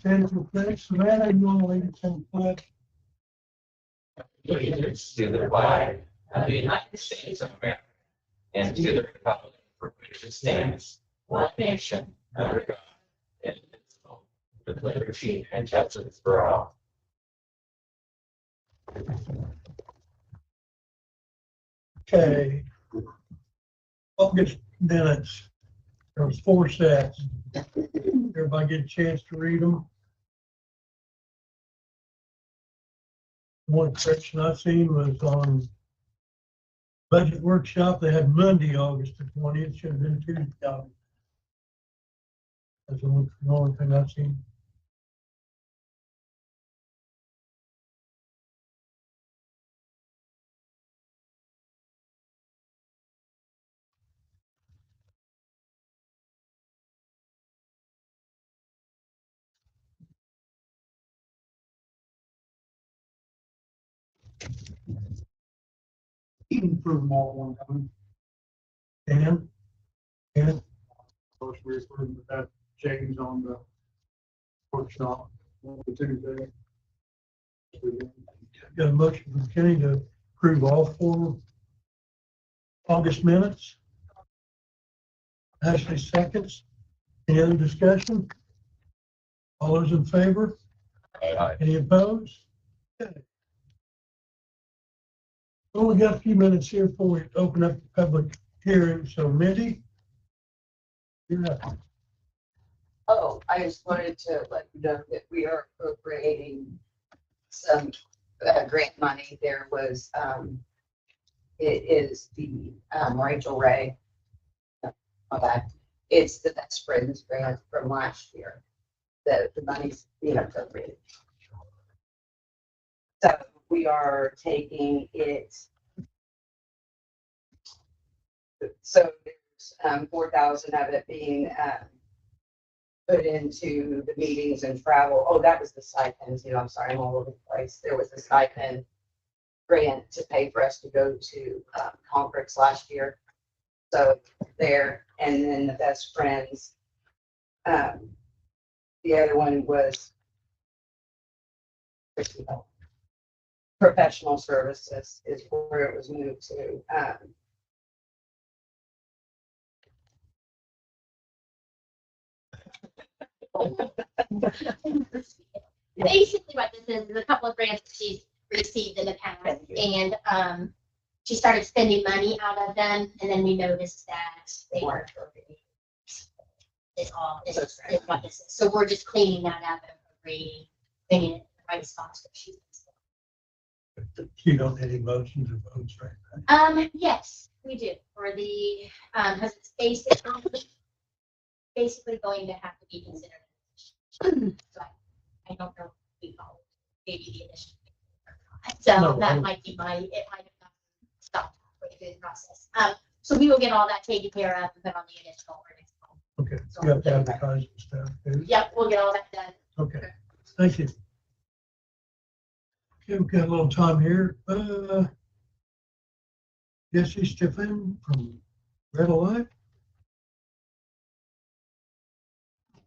Central Place, Savannah, you want to lead us in pledge? Allegiance to the flag of the United States of America and to the republic for which it stands, one nation, under God, indivisible, with liberty and justice for all. Okay. August minutes. There was 4 sets. Everybody get a chance to read them. One correction I seen was on budget workshop. They had Monday, August the 20th. Should have been Tuesday. That's the only thing I've seen. Approve them all at one time. And First, we approved that change on the workshop on the Tuesday. got a motion from Kenny to approve all 4 August minutes. Ashley seconds. Any other discussion? All those in favor? Aye. Any opposed? Okay. We only got a few minutes here before we open up the public hearing. So Mindy, you're up. Oh, I just wanted to let you know that we are appropriating some grant money. There was, it is the Rachel Ray. Okay, it's the Best Friends grant from last year. The money's being appropriated. So we are taking it. So there's 4,000 of it being put into the meetings and travel. Oh, that was the stipends. I'm sorry, I'm all over the place. There was a stipend grant to pay for us to go to conference last year. So there, and then the Best Friends. The other one was professional services is where it was moved to. Basically what this is a couple of grants that she's received in the past, and she started spending money out of them, and then we noticed that they weren't appropriate. Is what this is. So we're just cleaning that up and appropriating, bringing it in the right spots that she's. You don't have any motions or votes right now? Yes, we do for the because it's basically going to have to be considered. So I don't know if we follow maybe the initiative. So No, that might be it might have not stopped halfway through the process. So we will get all that taken care of and put on the initial ordinance. Okay, you have to advertise and stuff. Too. Yep, we'll get all that done. Okay, thank you. Okay, we've got a little time here. Jesse Stephan from Red Alive.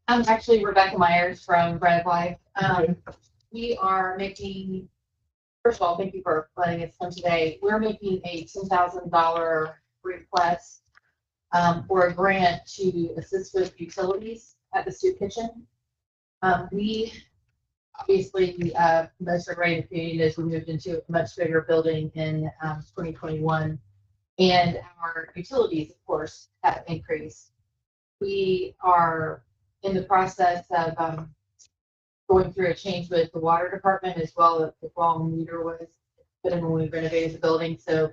I'm actually Rebecca Myers from Bread Life. Okay. We are making, first of all, thank you for letting us come today. We're making a $10,000 request for a grant to assist with utilities at the soup kitchen. We obviously, most everybody in the community knows we moved into a much bigger building in 2021, and our utilities, of course, have increased. We are in the process of going through a change with the water department as well as the wrong meter was put in when we renovated the building. So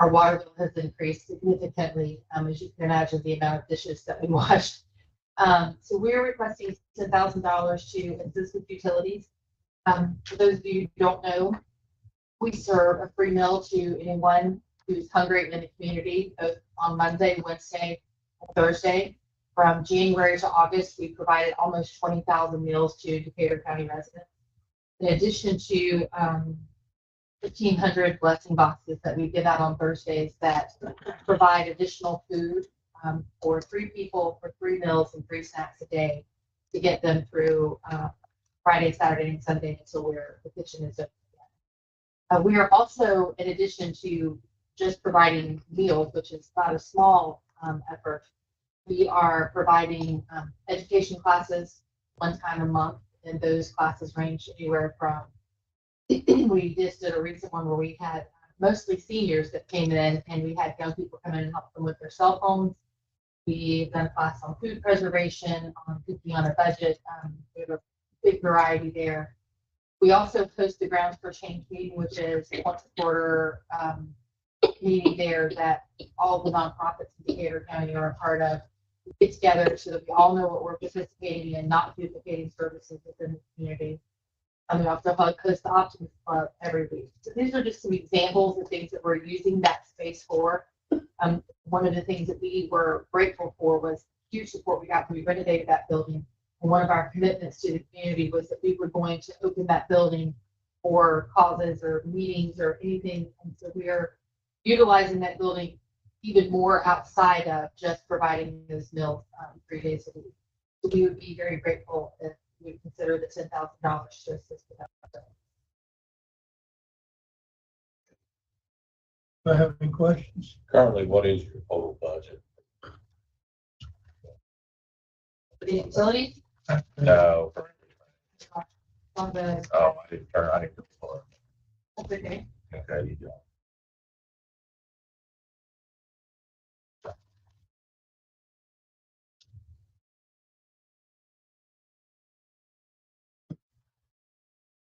our water bill has increased significantly, as you can imagine, the amount of dishes that we washed. So we're requesting $10,000 to assist with utilities. For those of you who don't know, we serve a free meal to anyone who's hungry in the community, both on Monday, Wednesday, and Thursday. From January to August, we provided almost 20,000 meals to Decatur County residents. In addition to 1,500 blessing boxes that we give out on Thursdays that provide additional food for 3 people for 3 meals and 3 snacks a day to get them through Friday, Saturday, and Sunday until the kitchen is open. We are also, in addition to just providing meals, which is not a small effort, we are providing education classes one time a month, and those classes range anywhere from, we just did a recent one where we had mostly seniors that came in, and we had young people come in and help them with their cell phones. We've done a class on food preservation, on cooking on a budget. We have a big variety there. We also host the Grounds for Change meeting, which is once a quarter meeting there that all the nonprofits in Decatur County are a part of. We get together so that we all know what we're participating in, not duplicating services within the community. And we also host the Optimist Club every week. So these are just some examples of things that we're using that space for. One of the things that we were grateful for was huge support we got when we renovated that building. And one of our commitments to the community was that we were going to open that building for causes or meetings or anything. And so we are utilizing that building even more outside of just providing those meals 3 days a week. So we would be very grateful if we consider the $10,000 to assist with that. Do I have any questions? Currently, what is your total budget? For the utilities, No. on the, Oh, I didn't go for okay. it. Okay, you go.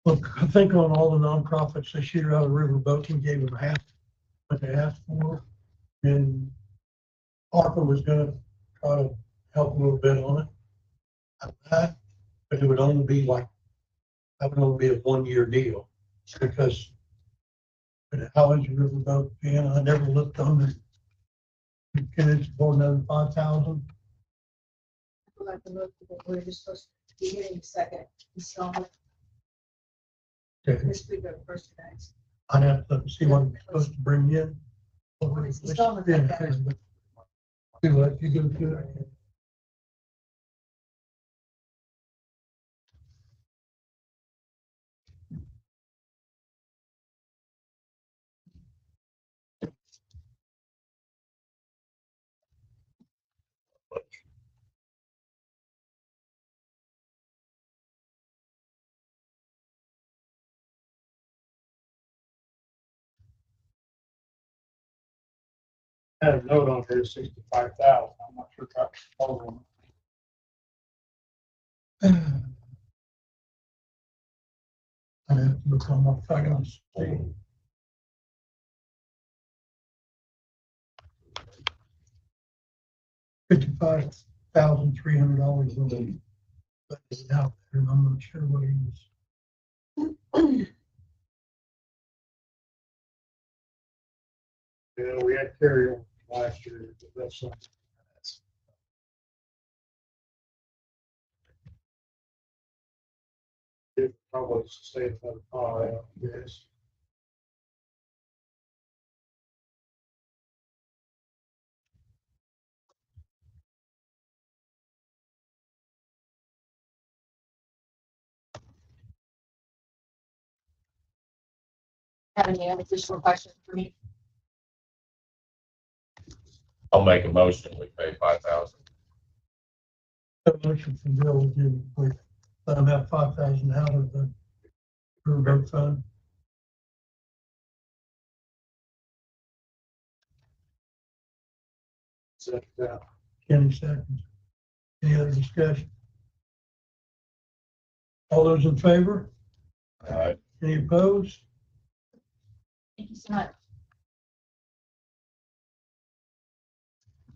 Look, I think on all the nonprofits this year out of Riverboat, we gave them half what they asked for. And Harper was gonna try to help a little bit on it. But it would only be like, that would only be a 1-year deal, because how is Riverboat paying? I never looked on it. Can it support another 5,000? We're just supposed to be getting a second installment Okay. this week or first of next. I'd have to see what I'm supposed to bring in. Well, it's installment like that. Do what you go to it. I had a note on here, 65,000. I'm not sure if that's total. I'd have to look on my finance. 55,300 a week. But it's out there, and I'm not sure what he was. Yeah, we had carryover last year, but that's something. It probably stayed another 5, yes. Have any additional questions for me? I'll make a motion, we pay 5,000. A motion from Bill to let him have 5,000 out of the riverboat fund. So, Kenny seconds. Any other discussion? All those in favor? Any opposed? Thank you so much.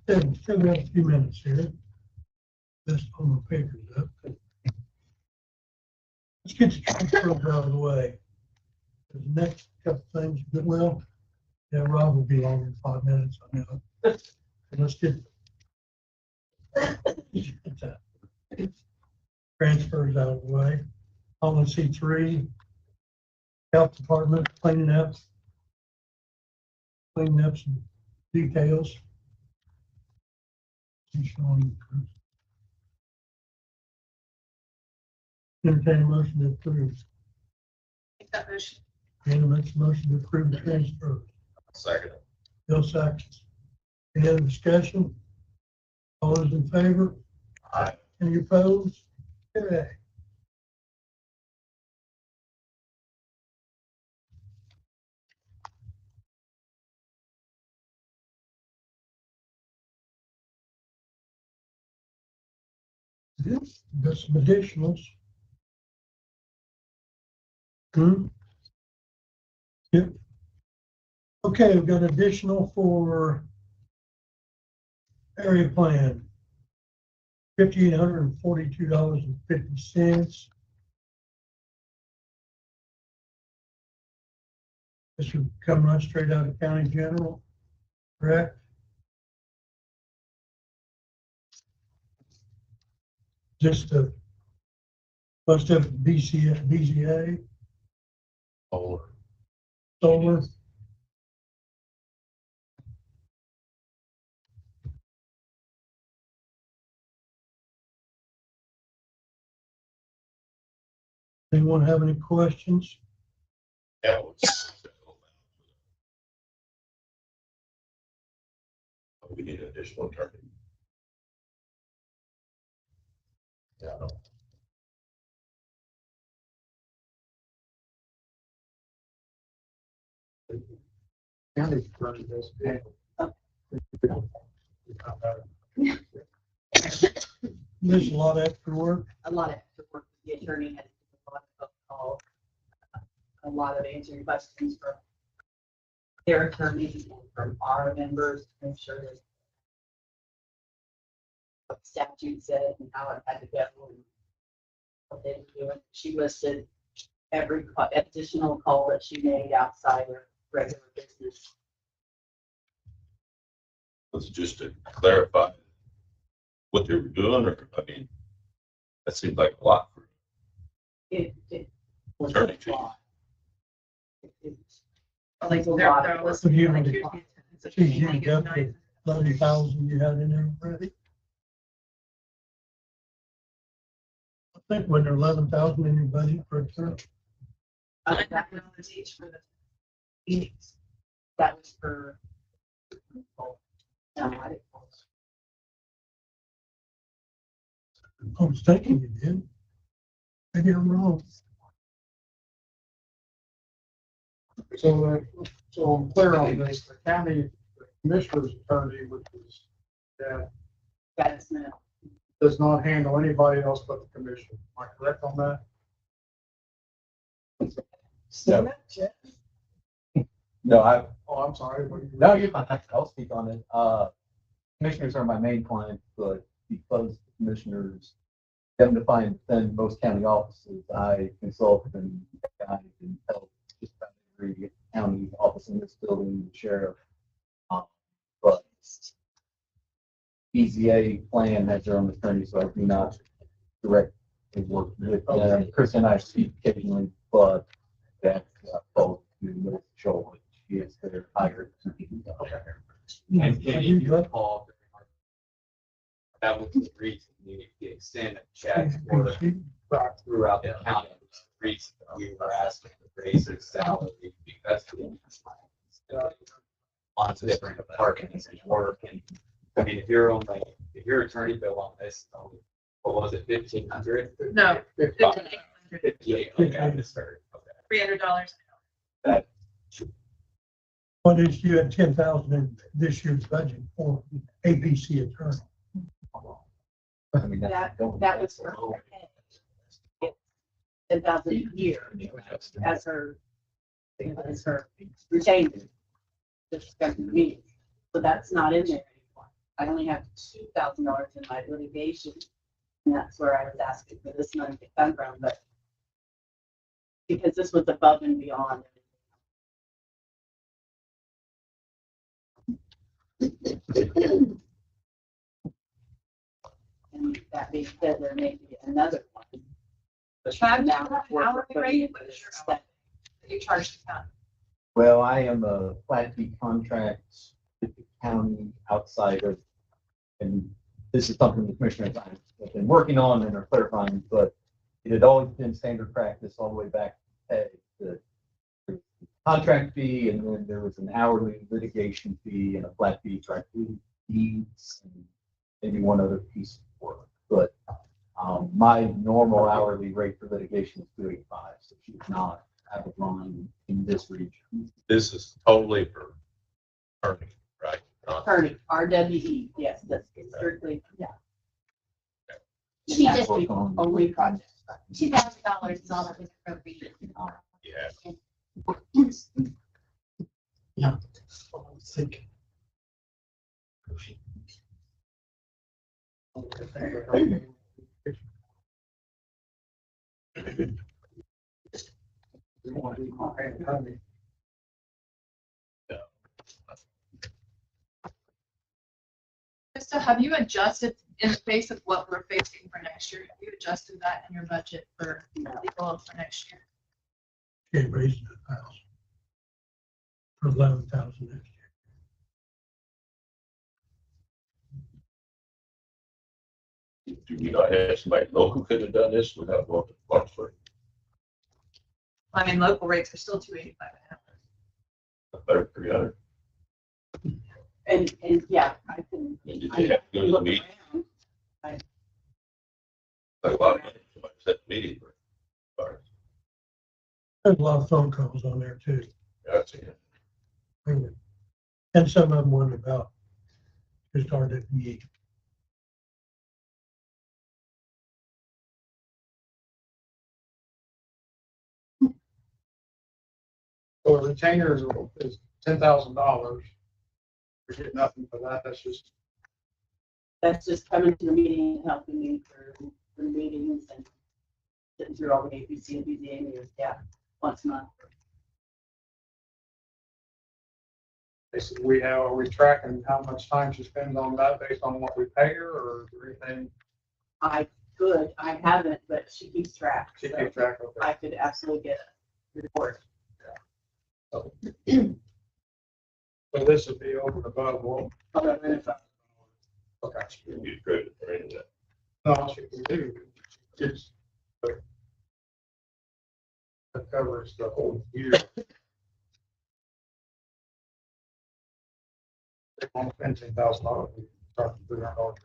Still got a few minutes here. This on the papers up. Let's get the transfer out of the way. The next couple things, well, yeah, Rob will be longer than 5 minutes, I know. Let's get transfers out of the way. I want to see 3. Health Department cleaning up some details. Entertain a motion to approve. Make that motion. Anna makes a motion to approve the transfer. Second. Bill seconds. Any other discussion? All those in favor? Aye. Any opposed? Okay. Got some additionals. Yep. Okay, we've got additional for area plan. $1,542.50. This would come right straight out of county general, correct? Just most of it BZA, Solar. solar. Anyone have any questions? That was. We need an additional attorney. Yeah, I know. County's running this. There's a lot of extra work. A lot of extra work. The attorney has a lot of calls, a lot of answering questions from their attorneys and from our members to make sure that what the statute said and how it had to go and what they were doing. She listed every additional call that she made outside of regular business. Was it just to clarify what they were doing, or, I mean, that seemed like a lot for It was Attorney a fees. lot. Like It's a they're, lot they're of work. listening. You Like already- you- it's a She's thing, used like up it's the 90,000 you had in there already. I think when there's 11,000 in your budget for a term. That was $900 each for the meetings. That was for. No, I didn't. I was thinking you did. Maybe I'm wrong. So I'm clear on this, the county commissioner's attorney, which is, that That's no. does not handle anybody else but the commission. Am I correct on that? No. No, Oh, I'm sorry. what do you- no, you're fine. I'll speak on it. Commissioners are my main client, but because the commissioners them to find then most county offices, I consult and guide and help just about every county office in this building, the sheriff. But BZA plan has their own attorney, so I do not directly work with them. Chris and I speak occasionally, but that's both to Ms. Joel. She is their hired. And if you recall, that was the reason the extended checks were throughout the county. The reason we were asking to raise his salary because lots of different departments and work. And I mean, if your attorney bill on this, what was it, 1,500? No, 58. Okay, I misheard. Okay. $300. That What is, you had 10,000 in this year's budget for ABC attorney. I mean, That was for. 10,000 a year as her retained. Just got me. So that's not in there anymore. I only have $2,000 in my litigation. And that's where I was asking for this money to come from, but because this was above and beyond. And that being said, there may be another one. Hourly rate, what is your hourly that you charge the county? well, I am a flat fee contract with the county outside of, and this is something the commissioners have been working on and are clarifying, but it had always been standard practice all the way back to the contract fee, and then there was an hourly litigation fee and a flat fee for fees and maybe one other piece of work. But my normal hourly rate for litigation is $2.85, so she does not have a line in this region. This is totally for attorney, right? Not- Attorney, RWE, yes, that's strictly, yeah. She And just- that's the only project. $2,000 is all that was appropriated. Yeah. Yeah. I think. So have you adjusted in the face of what we're facing for next year? Have you adjusted that in your budget for legal for next year? They raised it 1,000 for 11,000 next year. Do we not have somebody local could have done this without going to Clarksburg? I mean, local rates are still $2.85 an hour. Better 300. And yeah, I can. And did they have to go to the look meeting? around. Like a lot of money, somebody set the meeting for. Sorry. There's a lot of phone calls on there too. That's it. And some of them went about just RWE. So a retainer is $10,000. We get nothing for that, that's just, That's just coming to the meeting, and helping me for meetings and sitting through all the APC and BZA meetings, yeah, once a month. basically, are we tracking how much time she spends on that based on what we pay her, or is there anything I haven't, but she keeps track. she so keeps track of? I could absolutely get a report. So this would be over and above what? Okay. You get credit for any of that. No, she can do, it's, but that covers the whole year. They won't spend $10,000, we start to $300.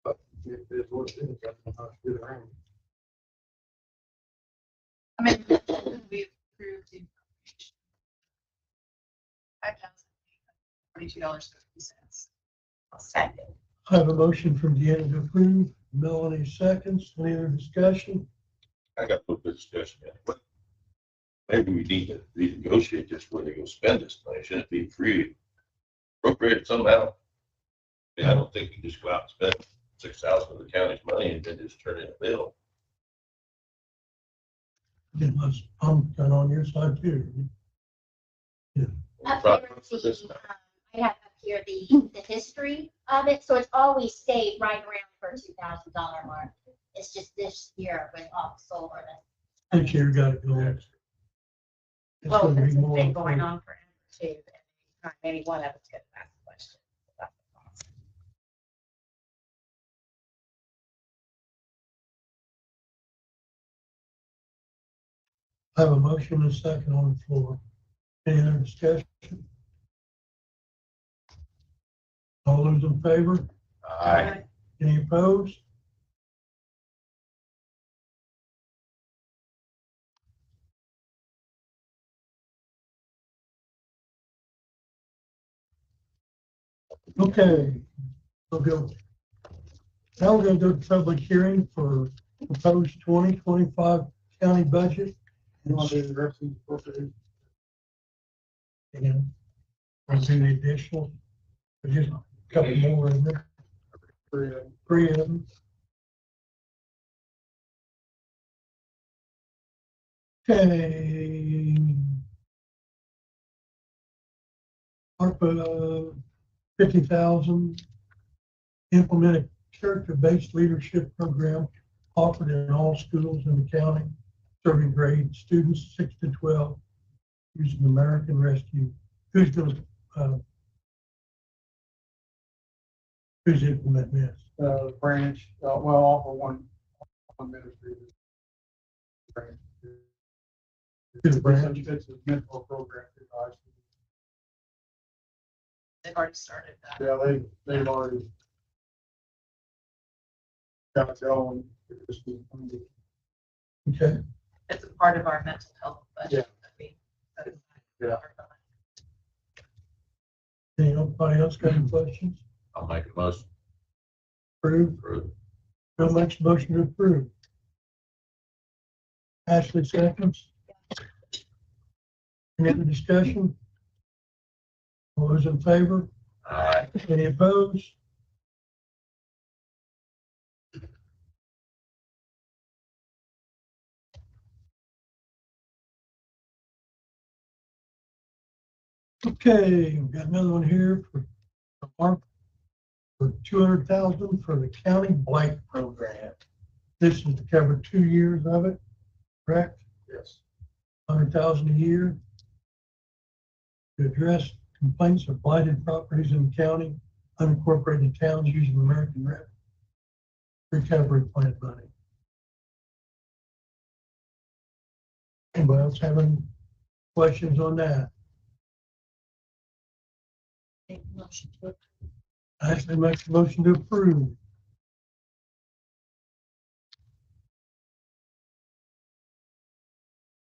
But it is what it is, I don't know how to get around. I mean, we approved the appropriation. $5,042.50. Second. I have a motion from Deanna to approve, Melanie seconds, any other discussion? I got a little bit of discussion. But maybe we need to renegotiate this where they go spend this money. Shouldn't it be free? Appropriated somehow. I mean, I don't think you just go out and spend 6,000 of the county's money and then just turn in a bill. I'm kind of on your side too. Up Right, here, for this the, now. I have up here the history of it, so it's always stayed right around for $2,000 mark. It's just this year with all the solar. This year got it going. It's Well, gonna be this has more been going important. on forever too, and not any one of us could ask the question about the cost. I have a motion and a second on the floor. Any other discussion? All those in favor? Aye. Any opposed? Okay, we'll go. Now we're gonna do a public hearing for proposed 2025 county budget. You want to do the rest of the appropriation? And we'll do the additional, just a couple more in there, three of them. Okay. ARPA 50,000, implement a character-based leadership program offered in all schools in the county, serving grade students 6 to 12, using American Rescue. Who's going to Who's implementing this? Branch, well, off of one ministry. Branch. Who's the branch? It's a mentor program. through the high school. They've already started that. Yeah, they've already got it going. Okay, It's a part of our mental health budget. Yeah. that we set aside. Yeah. anybody else got any questions? I'll make a motion Approve? for Bill makes a motion to approve. Ashley seconds. Any other discussion? All those in favor? Aye. Any opposed? Okay, we've got another one here for Mark for $200,000 for the county blight program. This is to cover 2 years of it, correct? Yes. 100,000 a year to address complaints of blighted properties in the county, unincorporated towns using American Recovery Plan money. Anybody else have any questions on that? Ashley makes a motion to approve.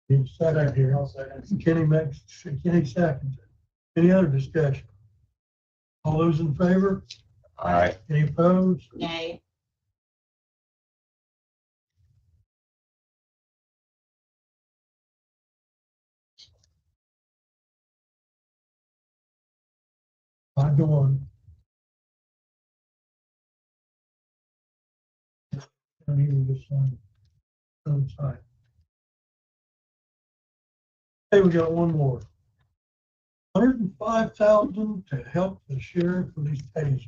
Need a second here. Kenny seconds it. Any other discussion? All those in favor? Aye. Any opposed? Nay. Five to one. Down here with this on the side. Hey, we got one more. 105,000 to help the sheriff with these tasers.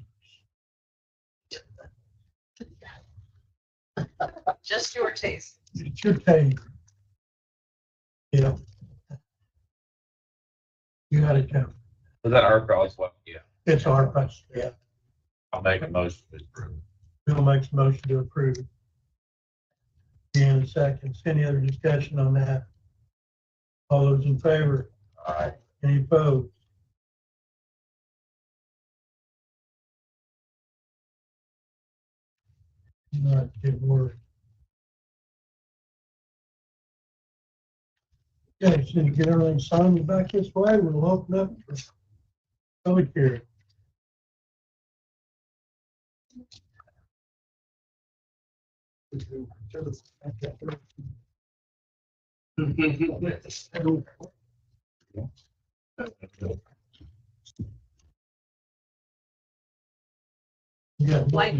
Just your taste. It's your taser. Yeah. You got it covered. Was that our cause? Well, yeah, It's our price. Yeah. I'll make a motion to approve. Bill makes a motion to approve. And seconds. Any other discussion on that? All those in favor? Aye. Any opposed? Not get worried. Okay, so you get everything signed back this way, we'll open up for public hearing. Yeah. Light.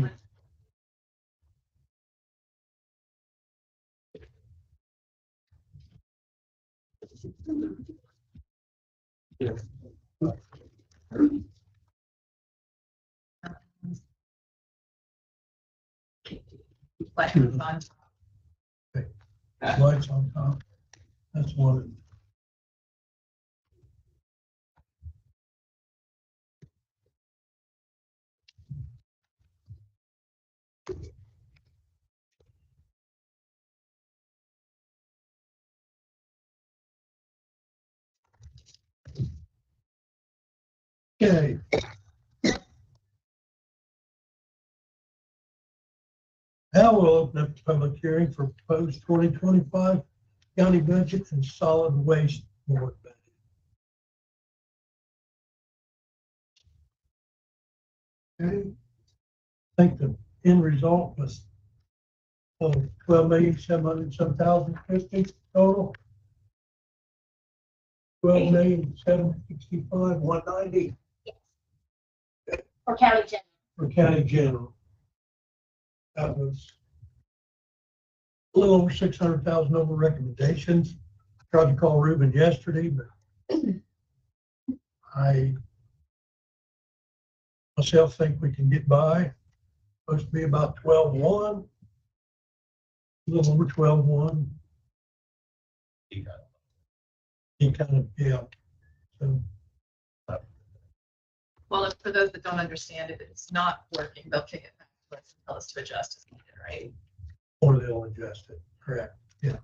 Light was on. Lights on top. That's one. Okay. Now we'll open up the public hearing for proposed 2025 county budget and solid waste board budget. Okay. I think the end result was 12,700,050 total. 12,765,190 For county general. for county general. That was a little over 600,000 over recommendations. Tried to call Ruben yesterday, but I myself think we can get by. Supposed to be about 12.1, a little over 12.1. He kind of, yeah. So Well, for those that don't understand, if it's not working, they'll kick it back to us and tell us to adjust as needed, right? Or they'll adjust it, correct, yeah.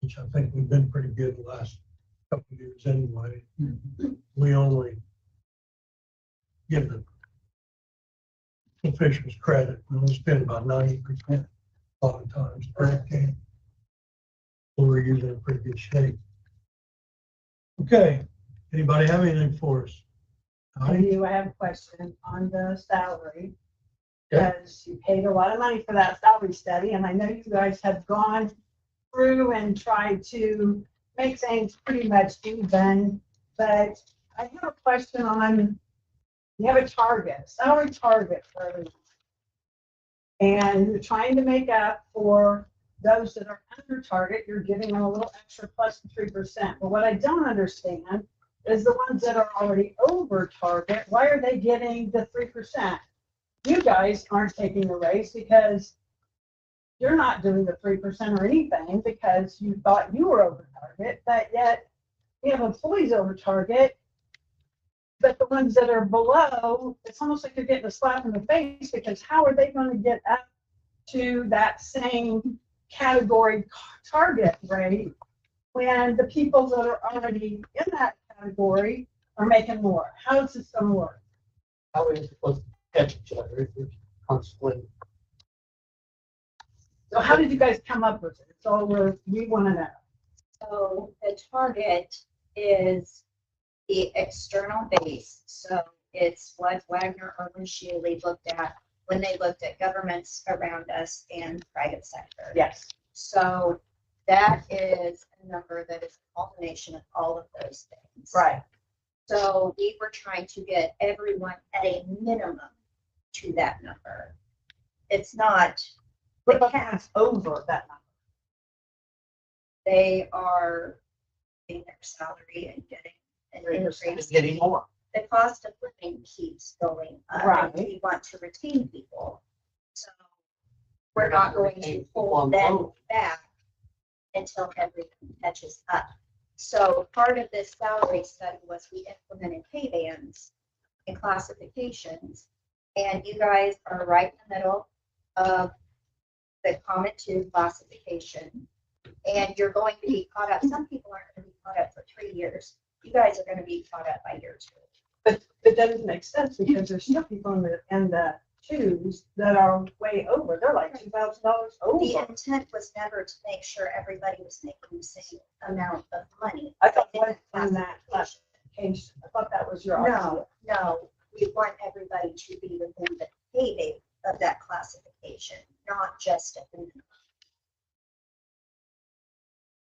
Which I think we've been pretty good the last couple of years anyway. We only give the officials credit, and we spend about 90% a lot of times, correct, Ken? So we're usually in pretty good shape. Okay, anybody have anything for us? I do have a question on the salary. Okay. Because you paid a lot of money for that salary study, and I know you guys have gone through and tried to make things pretty much even, but I have a question on, you have a target, salary target for everyone. And you're trying to make up for those that are under target, you're giving them a little extra plus the 3%. But what I don't understand is the ones that are already over target, why are they getting the 3%? You guys aren't taking the raise because you're not doing the 3% or anything because you thought you were over target, but yet we have employees over target. But the ones that are below, it's almost like you're getting a slap in the face because how are they going to get up to that same category target rate when the people that are already in that category are making more? How is this going to work? How are we supposed to catch each other if we're constantly? So how did you guys come up with it? It's all we want to know. So the target is the external base. So it's what Wagner Urban Shealy looked at when they looked at governments around us and private sector. Yes. So that is a number that is a culmination of all of those things. Right. So we were trying to get everyone at a minimum to that number. It's not What the about cap. ones over that number? They are getting their salary and getting an increase. Getting more. The cost of living keeps going up. Right. And we want to retain people. So we're not going to Retain pull people them on back until everything catches up. So part of this salary study was we implemented pay bands and classifications. And you guys are right in the middle of the common two classification. And you're going to be caught up. Some people aren't going to be caught up for 3 years. You guys are going to be caught up by year 2. But that doesn't make sense because there's still people in the twos that are way over. They're like $2,000 over. The intent was never to make sure everybody was making the same amount of money. I thought that was in that classification. I thought that was your idea. No, we want everybody to be within the pay band of that classification, not just at the minimum.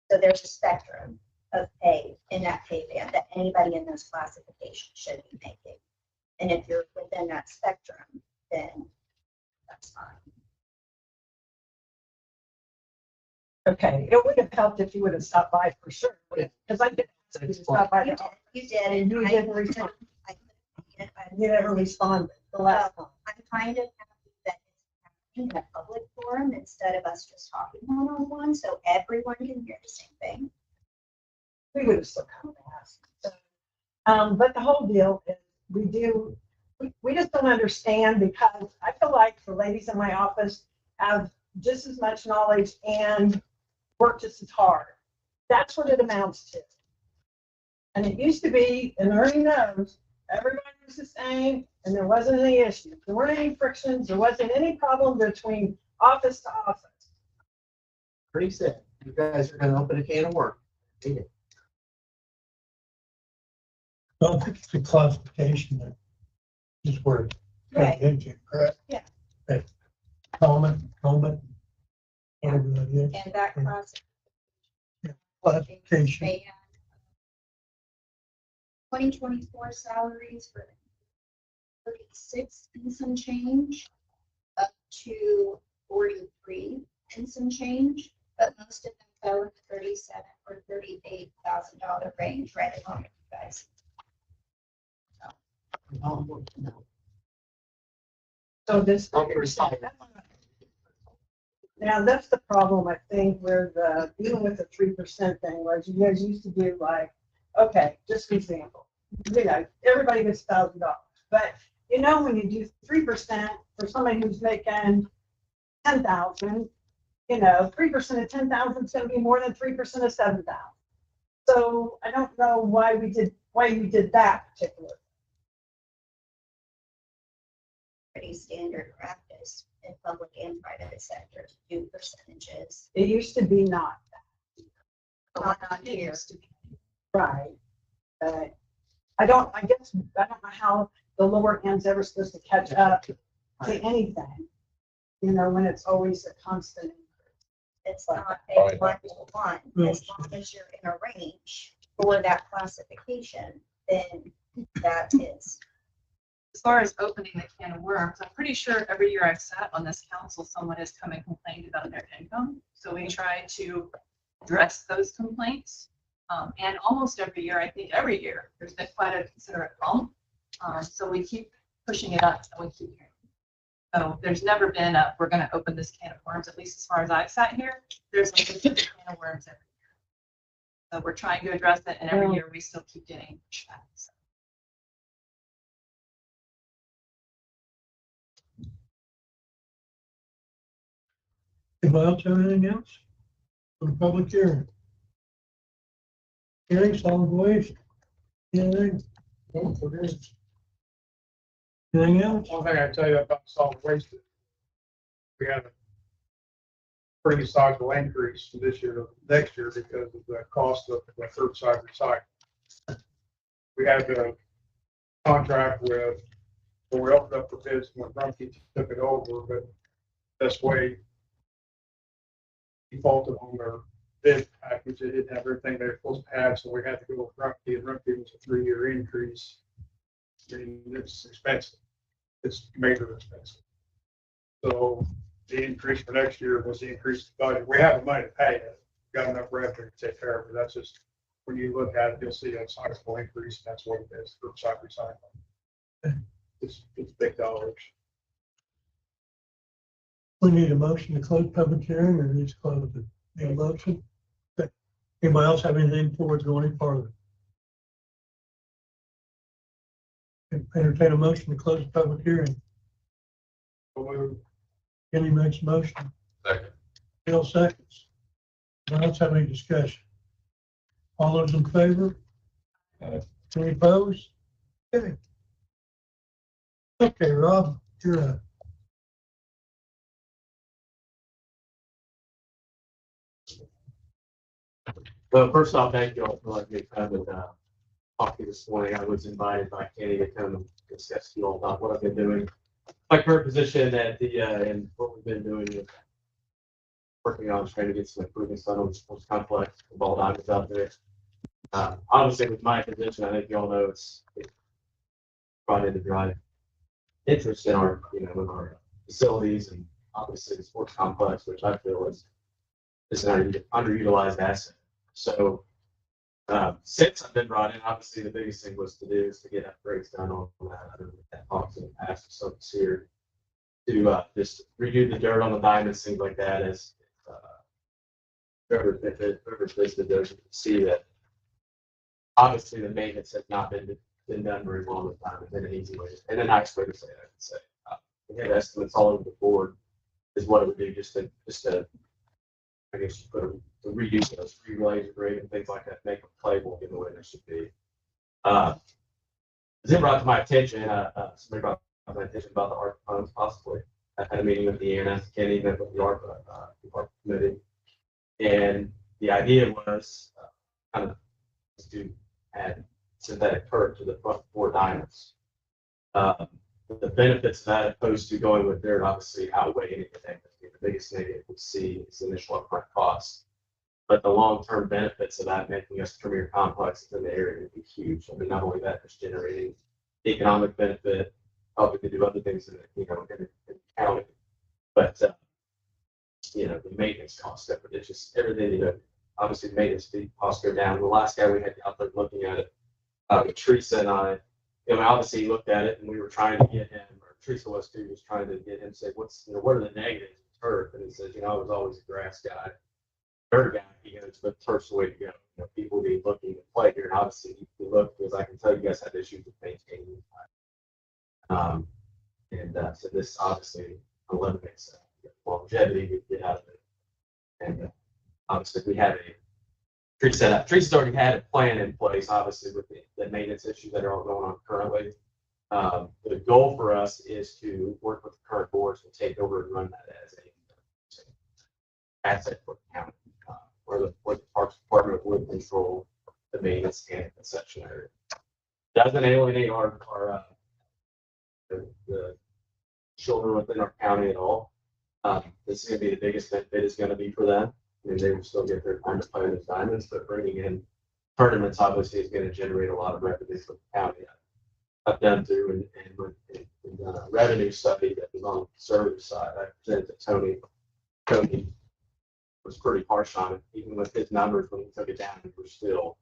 So there's a spectrum of pay in that pay band that anybody in those classifications should be making. And if you're within that spectrum, then that's fine. Okay, it would have helped if you would have stopped by for sure, because I did ask you to stop by. You did, And you didn't respond. You never responded the last time. I'm kind of happy that it's happening in a public forum instead of us just talking one-on-one, so everyone can hear the same thing. We would have still come and asked. But the whole deal is we just don't understand because I feel like the ladies in my office have just as much knowledge and work just as hard. That's what it amounts to. And it used to be, and Ernie knows, everybody was the same and there wasn't any issues. There weren't any frictions. There wasn't any problem between office to office. Pretty sad. You guys are gonna open a can of worms. Eat it. I don't think it's a classification that is where it's Right. into, correct? Yeah. Okay. Comment, whatever that is. And that class. Classification. They had 2024 salaries for 36 and some change up to 43 and some change, but most of them fell in the 37 or $38,000 range right along with you guys. So this. Now, that's the problem, I think, where even with the 3% thing, was you guys used to do like, okay, just an example. you know, everybody gets $1,000. But, you know, when you do 3% for somebody who's making 10,000, you know, 3% of 10,000 is gonna be more than 3% of 7,000. So I don't know why we did that particular. Pretty standard practice in public and private sector to do percentages. It used to be not Not here. right. But I guess, I don't know how the lower end's ever supposed to catch up to anything, you know, when it's always a constant. It's not a one-to-one, as long as you're in a range for that classification, then that is. As far as opening the can of worms, I'm pretty sure every year I've sat on this council, someone has come and complained about their income. So we try to address those complaints. And almost every year, I think every year, there's been quite a considerate bump. So we keep pushing it up and we keep hearing. So there's never been we're going to open this can of worms, at least as far as I've sat here. There's like a can of worms every year. So we're trying to address it, and every year we still keep getting pushback. So. Anybody else have anything else for the public hearing? Hearing, solid waste, anything? No, for this. Anything else? One thing I tell you about solid waste, we had a pretty sizable increase from this year to next year because of the cost of the curbside recycling. We had to contract with, well, we opened up for bids when Rumpke took it over, but this way defaulted on their bid package. They didn't have everything they were supposed to have, so we had to go with Rumpke, and Rumpke was a 3-year increase. I mean, it's expensive. It's major expensive. So the increase for next year was the increased budget. We have the money to pay it. Got enough revenue to take care of it. That's just, when you look at it, you'll see a sizable increase. That's what it is for recycling. It's big dollars. We need a motion to close public hearing, or needs to close it? Need a motion? Okay. Anybody else have anything before we go any farther? Entertain a motion to close the public hearing. Kenny makes a motion. Second. Bill seconds. Anybody else have any discussion? All those in favor? Any opposed? Okay. Okay, Rob, you're up. Well, first off, thank you all for letting me come and talk to you this morning. I was invited by Kenny to come and discuss to you all about what I've been doing. My current position at the and what we've been doing is working on trying to get some improvements done on the sports complex, the ball diamonds out there. Obviously, with my position, I think you all know it's brought in to drive interest in our, in our facilities, and obviously the sports complex, which I feel is an underutilized asset. So since I've been brought in, obviously the biggest thing was to get upgrades done on that. I don't know if that talks in the past, so it's here to just redo the dirt on the diamonds, things like that. As whoever visited those, see that obviously the maintenance has not been done very well with diamonds in an easy way, and a nice way to say it, I could say. We had estimates all over the board is what it would do just to I guess you put to redo those relays, grade and things like that, make them playable in the way they should be. It brought to my attention, somebody brought to my attention about the ARP funds possibly. I had a meeting with the ENS, Kenny, met with the ARP department committee. And the idea was kind of to add synthetic turf to the front 4 diamonds. The benefits of that, opposed to going with dirt, obviously outweigh anything. The biggest negative we see is the initial upfront cost. But the long-term benefits of that, making us premier complexes in the area, would be huge. I mean, not only that, it's generating economic benefit, helping to do other things in the county, but the maintenance costs of it. It's just everything. Obviously, the maintenance costs go down. The last guy we had out there looking at it, Teresa and I, obviously he looked at it, and we were trying to get him, or Teresa was too, was trying to get him to say, what are the negatives of turf? And he says, I was always a grass guy. third guy, he goes, but first way to go. People be looking to play here, and obviously you look, because I can tell you guys had issues with maintaining. So this obviously eliminates longevity we get out of it. And obviously we have a Teresa's already had a plan in place, obviously with the maintenance issues that are all going on currently. The goal for us is to work with the current boards to take over and run that as a asset for the county, where the Parks Department would control the maintenance and concession area. Doesn't alienate the children within our county at all. This is going to be the biggest benefit is going to be for them. I mean, they will still get their time to play in the diamonds, but bringing in tournaments obviously is going to generate a lot of revenue for the county. I've done through and done a revenue study that was on the conservative side. I presented to Tony. Tony was pretty harsh on it, even with his numbers when he took it down. We're still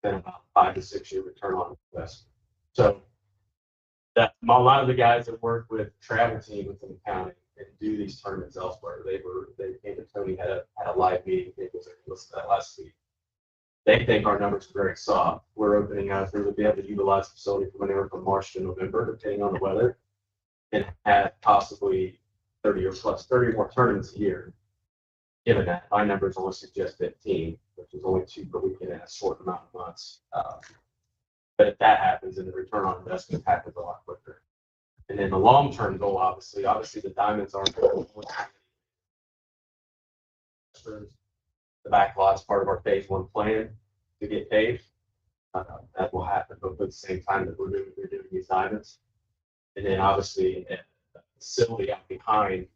been about 5 to 6 year return on investment. So that a lot of the guys that work with travel team within the county and do these tournaments elsewhere, they came to Tony, had a live meeting. It was listened to that last week. They think our numbers are very soft. We're opening up, we'll be able to utilize the facility from anywhere from March to November, depending on the weather, and have possibly 30 more tournaments a year. Given that, my numbers only suggest 15, which is only 2 per weekend in a short amount of months. But if that happens, then the return on investment happens a lot quicker. And then the long-term goal, obviously the diamonds aren't the back lot's part of our phase 1 plan to get paved. That will happen both at the same time that we're doing these diamonds. And then obviously at the facility out behind,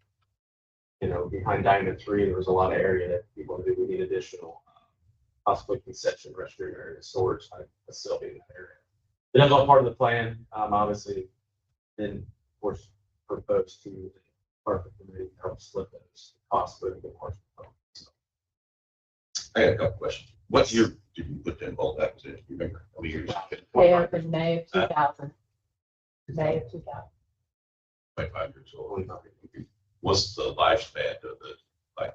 behind Diamond 3, there was a lot of area that people do. We need additional possibly concession, restroom area, storage type facility in that area. But that's all part of the plan. Obviously, then of course proposed to the Department Committee to help split those costs with the parts. I got a couple questions. What year did you put them all that in? You remember? How many years? They opened May of 2000. May of 2000. 25 years old. What's the lifespan of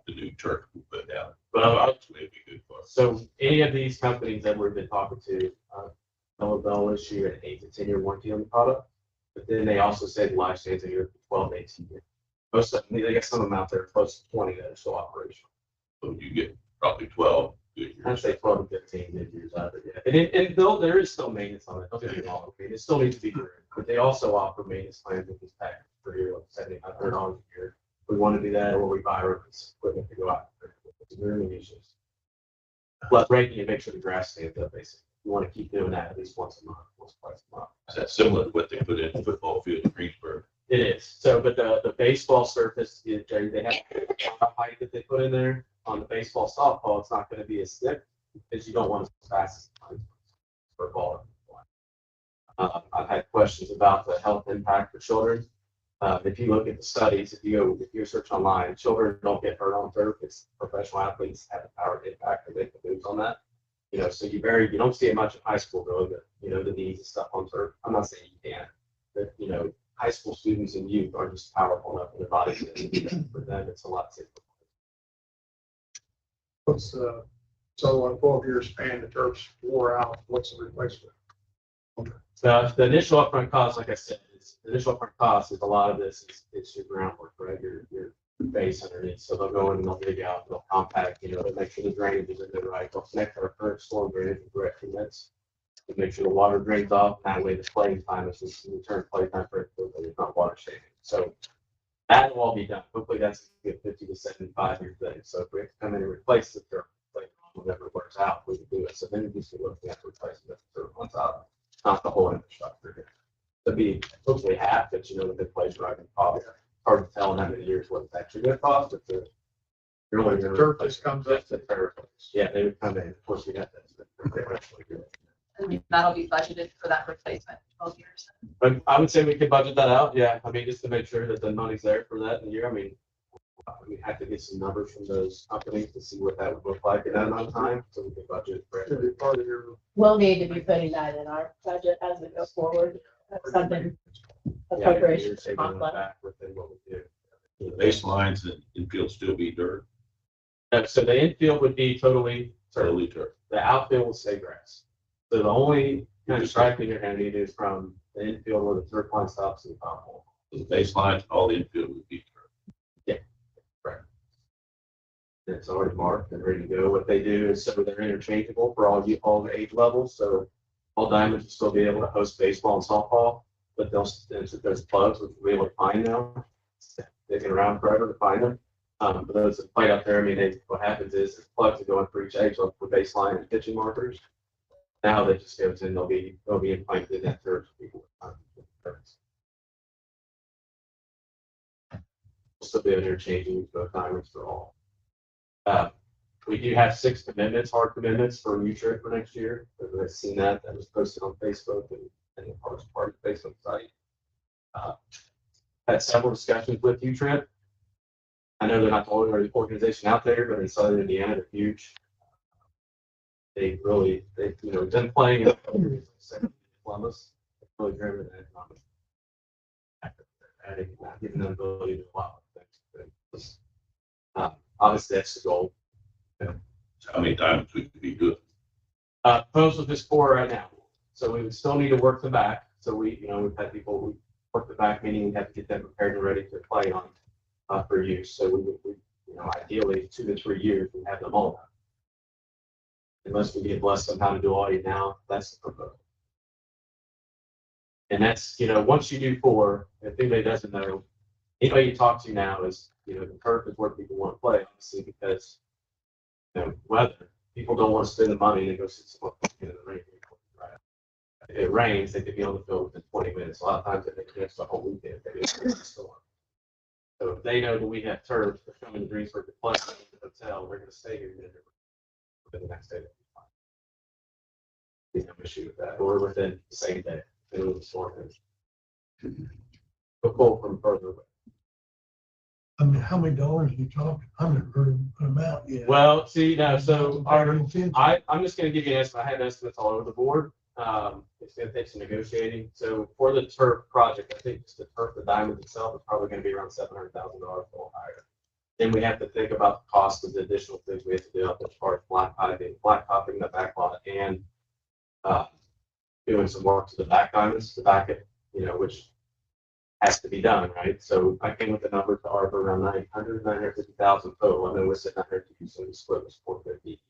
the new turf we put down? Well, it'd be good for us. So any of these companies that we've been talking to, they'll issue an 8 to 10 year warranty on the product, but then they also say the lifespan's anywhere from 12 to 18 years. Most of them, they got some of them out there close to 20 that are still operational. So you get probably 12 good years. I'd say 12 to 15 good years out of it. Yeah. And though there is still maintenance on it, don't get me wrong. I mean, it still needs to be good, but they also offer maintenance plans with this package for you, like $7,500 a year. We want to do that, or we buy equipment to go out there. It's really issues. But raking and make sure the grass stays up, basically. You want to keep doing that at least once a month, once twice a month. Is that similar to what they put in the football field in Greensburg? It is. So, but the baseball surface, they have a height that they put in there. On the baseball, softball, it's not going to be as thick because you don't want it as fast as for ball. I've had questions about the health impact for children. If you look at the studies, if you search online, children don't get hurt on turf. It's professional athletes have a power impact to make the moves on that. So you don't see it much in high school though, but the knees and stuff on turf. I'm not saying you can't, but high school students and youth are just powerful enough in their bodies that for them it's a lot safer. What's so on 12-year span, the turf's wore out, what's the replacement? So the initial upfront cost, like I said, is a lot of this is your groundwork, right? Your base underneath. So they'll go in and they'll dig out, they'll compact, they'll make sure the drainage is in there right. They'll connect our current storm drainage with direct commits to make sure the water drains off. That way the playing time is return play time for it, it's not water saving. So that will all be done. Hopefully that's a good 50 to 75 year thing. So if we have to come in and replace the turf, like whenever it wears out, we can do it. So then we just looking at replacing the turf on top, not the whole infrastructure. To be hopefully half, but the good place where I can cost. Hard to tell in how many years what it's actually going to cost, but the turf just comes up. The turf. Yeah, they would come in. Of course, we have that. And that'll be budgeted for that replacement, 12 years. But I would say we could budget that out. Yeah, I mean, just to make sure that the money's there for that in the year. I mean, we have to get some numbers from those companies to see what that would look like in that amount of time, so we can budget for Should be it. part of your. We'll need to be putting that in our budget as we go forward. Something appropriation You're taking that complex. back within what we do. The baselines and infield still be dirt. So the infield would be totally, Totally turf. the outfield will stay grass. So the only kind of striping you're gonna need is from the infield where the turf line stops to the foul pole. The baseline, all the infield would be turf. It's already marked and ready to go. What they do is, so they're interchangeable for all the age levels, so all diamonds will still be able to host baseball and softball, but there's clubs which we'll be able to find now. They've been around forever to find them. For those that play out there, I mean, what happens is there's plugs that go in for each age, like for baseline and pitching markers. Now they just goes in, they'll be implanted in that turf for people. Still be interchanging both diamonds for all. We do have 6 commitments, hard commitments for U-Trip for next year. I've seen that was posted on Facebook and the Parks Party Facebook site. Had several discussions with U-Trip. I know they're not the only organization out there, but in Southern Indiana, they're huge. They've been playing in Columbus. It's really driven the economic factor. Adding, giving them the ability to do a lot of things. Obviously, that's the goal. How many diamonds we could be good? Proposal just 4 right now. So we would still need to work the back. So we've had people, we work the back, meaning we have to get them prepared and ready to play on for use. So we ideally 2 to 3 years, we have them all done. Unless we get blessed somehow to do all you now, that's the proposal. And that's, once you do 4, if anybody doesn't know, anybody you talk to now is, the turf is where people want to play, obviously, because, weather, people don't want to spend the money and go sit in the rain. Right? If it rains, they could be on the field within 20 minutes. A lot of times they can miss the whole weekend. It's a storm. So if they know that we have turf, they're coming to Greensburg to play at the hotel, we're going to stay here within the next day. There's no issue with that, or within the same day. It was storm. But pull from further away. I mean, how many dollars you talking? I've never heard an amount yet. Well, see, now, so I'm just $150. going to give you an estimate. I have estimates all over the board. It's going to take some negotiating. So for the turf project, I think just the turf, the diamond itself is probably going to be around $700,000 or higher. Then we have to think about the cost of the additional things we have to do up as far as blacktopping the back lot and doing some work to the back diamonds, the back, which has to be done, right? So I came with a number to ARPA around 950,000 total. I know we said 950, so the split was 450 each.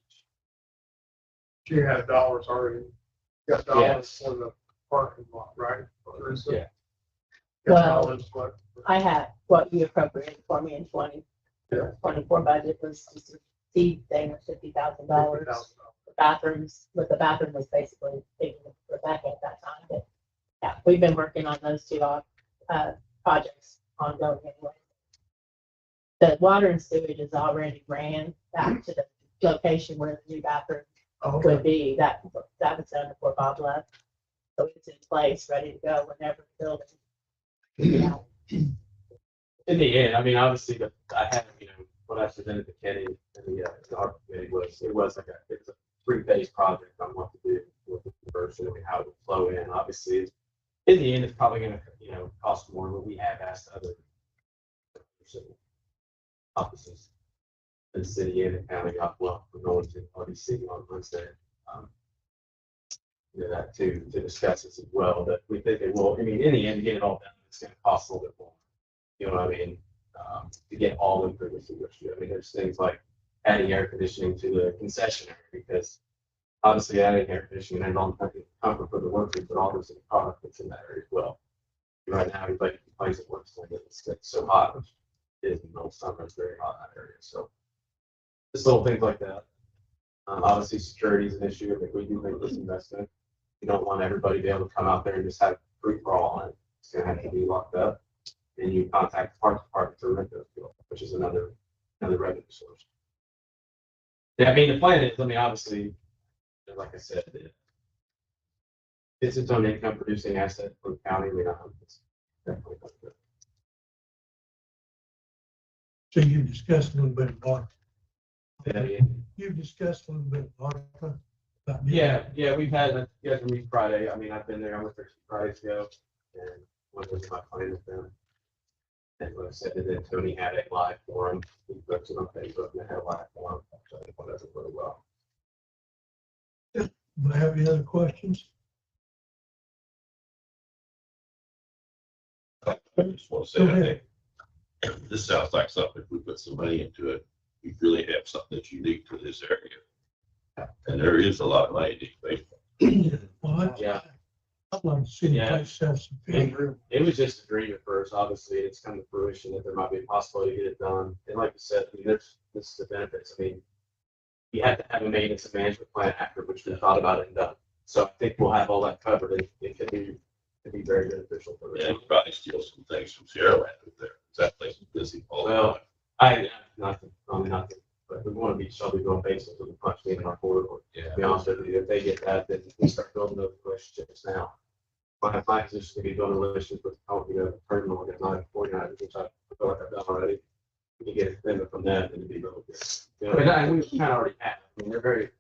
You had dollars already, got dollars for the parking lot, right? Yeah. Well, I had what you appropriated for me in 24 budget was just a seed thing of $50,000. The bathrooms, but the bathroom was basically taking Rebecca at that time. But yeah, we've been working on those 2 projects ongoing anyway. The water and sewage is already ran back to the location where the new bathroom would be. That was done before Bob left. So it's in place, ready to go whenever the building. Yeah. In the end, I mean, obviously, I had, what I presented to Kenny and the art committee was, it was a 3-phase project on what to do with the conversion and how it would flow in. Obviously, in the end, it's probably going to, cost more, but we have asked other offices in the city and the county, well, we're going to RDC on Wednesday. That to discuss this as well, but we think it will, in the end, to get it all done, it's going to cost a little bit more. You know what I mean? To get all improvements to which I mean, there's things like adding air conditioning to the concession area, because obviously adding air conditioning and all the comfort for the workers, but all this product that's in that area as well. Right now, everybody complains at work, it's so hot, which is in the middle of summer, it's very hot in that area. So just little things like that. Obviously, security is an issue. I think we do make this investment. You don't want everybody to be able to come out there and just have free for all on it. It's going to have to be locked up. And you contact the parks department to rent those people, which is another revenue source. Yeah, I mean, the plan is, obviously, like I said, it's its own income producing asset for the county. It's definitely not good. So you discussed a little bit about. Yeah. You've discussed a little bit about. Yeah, we've had, you guys meet Friday. I mean, I've been there, I went there 2 Fridays ago, and one was my plan with them. And like I said, and then Tony had a live forum. He posted on Facebook and they had a live forum. So I think went over really well. Do I have any other questions? I just want to say, I think this sounds like something, if we put some money into it, we really have something that's unique to this area. And there is a lot of money to be made. Well, Yeah. I'd like to see the Yeah. place have some big room. It was just a dream at first. Obviously, it's come to fruition that there might be a possibility to get it done. And like you said, I mean, this is the benefits. I mean, you have to have a maintenance and management plan after which we thought about it and done. So I think we'll have all that covered and it could be very beneficial for Yeah, the you probably steal some things from Sierra Land up there. That place is busy all the Well, time. nothing, but we want to be Shelby going basic with the punch being in our corridor. Yeah. To be honest with you, if they get that, then we start building those relationships now. My position to be building relationships with, terminal organization, which I feel like I've done already. We can get a commitment from them and it'd be really good. You know, and we kind of already have. I mean, they're very,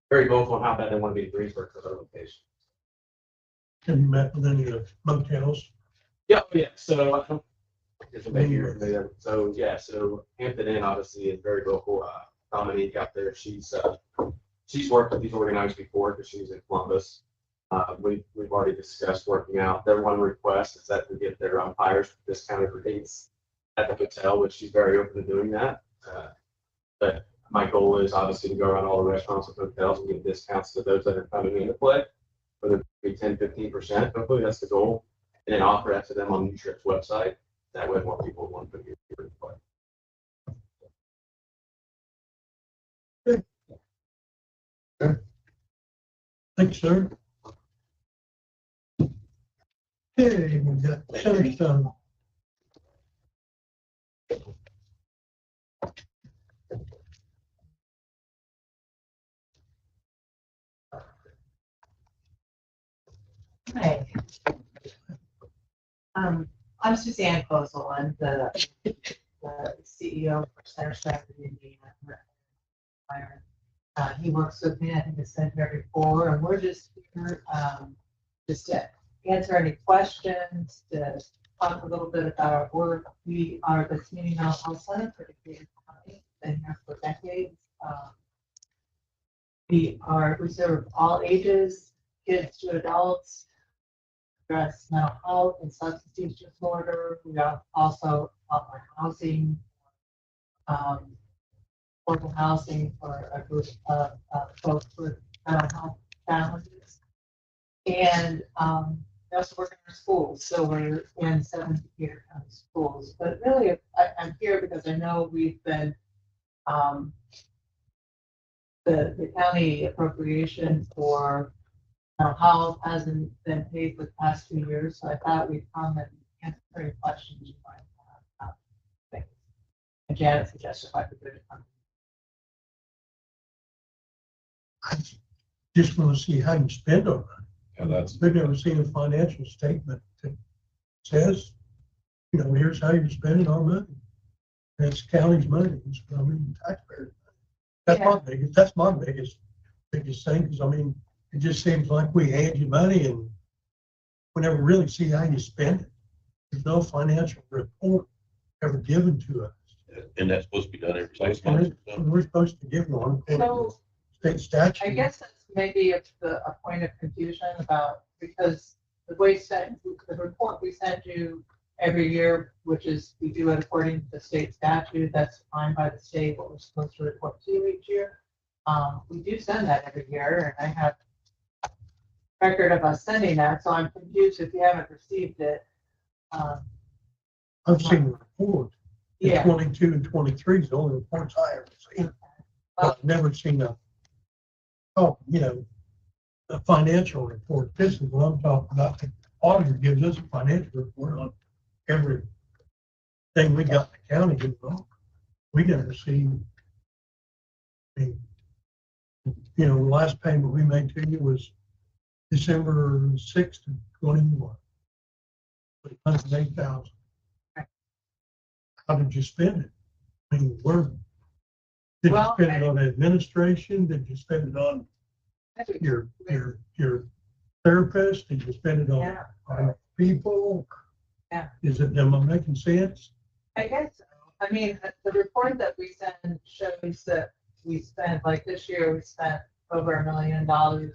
very vocal on how bad they want to be in Greensburg for their location. Have you met with any of the motels? Yeah, so, there's a baby room there. So, yeah, so Hampton Inn obviously is very local. Dominique out there, she's worked with these organizers before because she's in Columbus. We've already discussed working out. Their one request is that we get their umpires discounted rates at the hotel, which she's very open to doing that. But my goal is obviously to go around all the restaurants and hotels and give discounts to those that are coming into play, whether it be 10-15%. Hopefully that's the goal. And then offer that to them on New Trip's website. That way more people want to put here in play. Thanks, sir. Okay, we got Centerstone. Hi. I'm Suzanne Kozel. I'm the CEO for Centerstone in Indiana. He works with me, I think I said here before, and we're just here just to answer any questions, to talk a little bit about our work. We are the Community Mental Health Center for Decatur County, been here for decades. We serve all ages, kids to adults, address mental health and substance use disorder. We also offer housing, affordable housing for a group of folks with mental health challenges. And we also work in our schools, so we're in 7 Decatur County schools. But really, I'm here because I know we've been, the county appropriation for mental health hasn't been paid for the past 2 years, so I thought we'd come and answer any questions you might have. Things. And Janet suggested if I could do it. I just want to see how you spend our money. And that's, We've never seen a financial statement that says, here's how you're spending our money. And it's county's money, it's, taxpayers' money. That's my biggest thing, because it just seems like we hand you money and we never really see how you spend it. There's no financial report ever given to us. and that's supposed to be done every 6 months. or something. We're supposed to give one. So, State statute. I guess that's maybe a point of confusion about, because the report we send you every year, which is, we do it according to the state statute, that's defined by the state, what we're supposed to report to you each year. We do send that every year, and I have record of us sending that, so I'm confused if you haven't received it. I've seen the report. Yeah. 22 and 23 is the only reports I ever seen. But I've never seen a financial report. This is what I'm talking about. The auditor gives us a financial report on every thing we got in the county involved. We never seen, the last payment we made to you was December 6th, 21. $108,000. How did you spend it? Did you spend it on administration? Did you spend it on your therapist? Did you spend it on people? Yeah. Am I making sense? I guess so. I mean, the report that we send shows that we spent, like this year, we spent over $1 million on,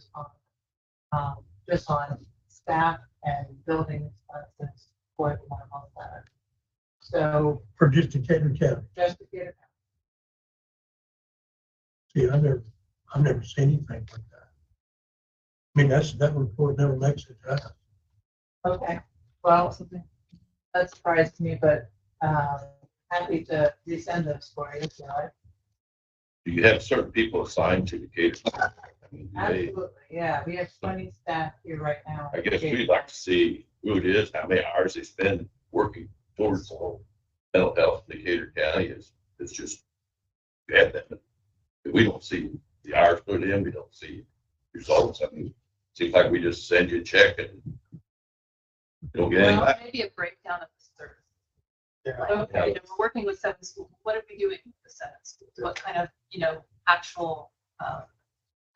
just on staff and building expenses for the 1 month center. So For just Decatur County. just to get it. See, I've never seen anything like that. I mean, that report never makes it to us. Okay, well, that surprised me, but, happy to resend those for you, so I. Do you have certain people assigned to Decatur? I mean, do they- Absolutely, yeah, we have 20 staff here right now. I guess we'd like to see who it is, how many hours they spend working towards mental health in Decatur County is just bad. That we don't see the hours put in, we don't see results. I mean, it seems like we just send you a check and you don't get any Well, back. maybe a breakdown of the service. Yeah. Like, okay, you know, we're working with 7 schools. What are we doing with the 7 schools? What kind of, you know, actual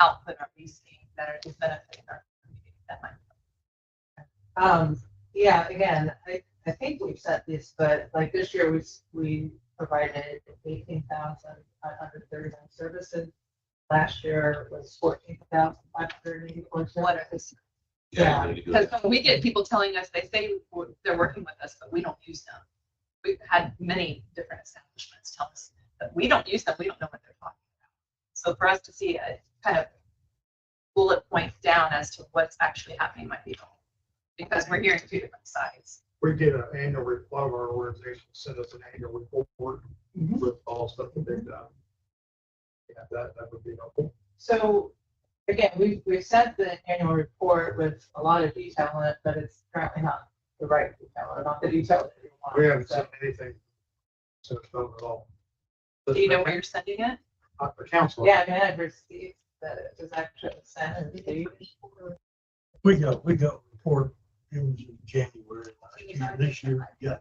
output are we seeing that is benefiting our community? That might. Yeah, again, I think we've said this, but like this year, we provided 18,539 services. Last year was 14,584. What are those? Yeah, Because when we get people telling us, they say they're working with us, but we don't use them. We've had many different establishments tell us that we don't use them, we don't know what they're talking about. So for us to see a kind of bullet point down as to what's actually happening might be helpful. Because we're hearing 2 different sides. We get an annual report, our organization send us an annual report with all stuff that they've done. Yeah, that would be helpful. so again, we've sent the annual report with a lot of detail in it, but it's currently not the right detail, or not the detail that you want. We haven't So- seen anything since vote at all. Do you know where you're sending it? The council. Yeah, I mean, I've received that it was actually sent and received. We got a report, it was in January last year, this year, yeah.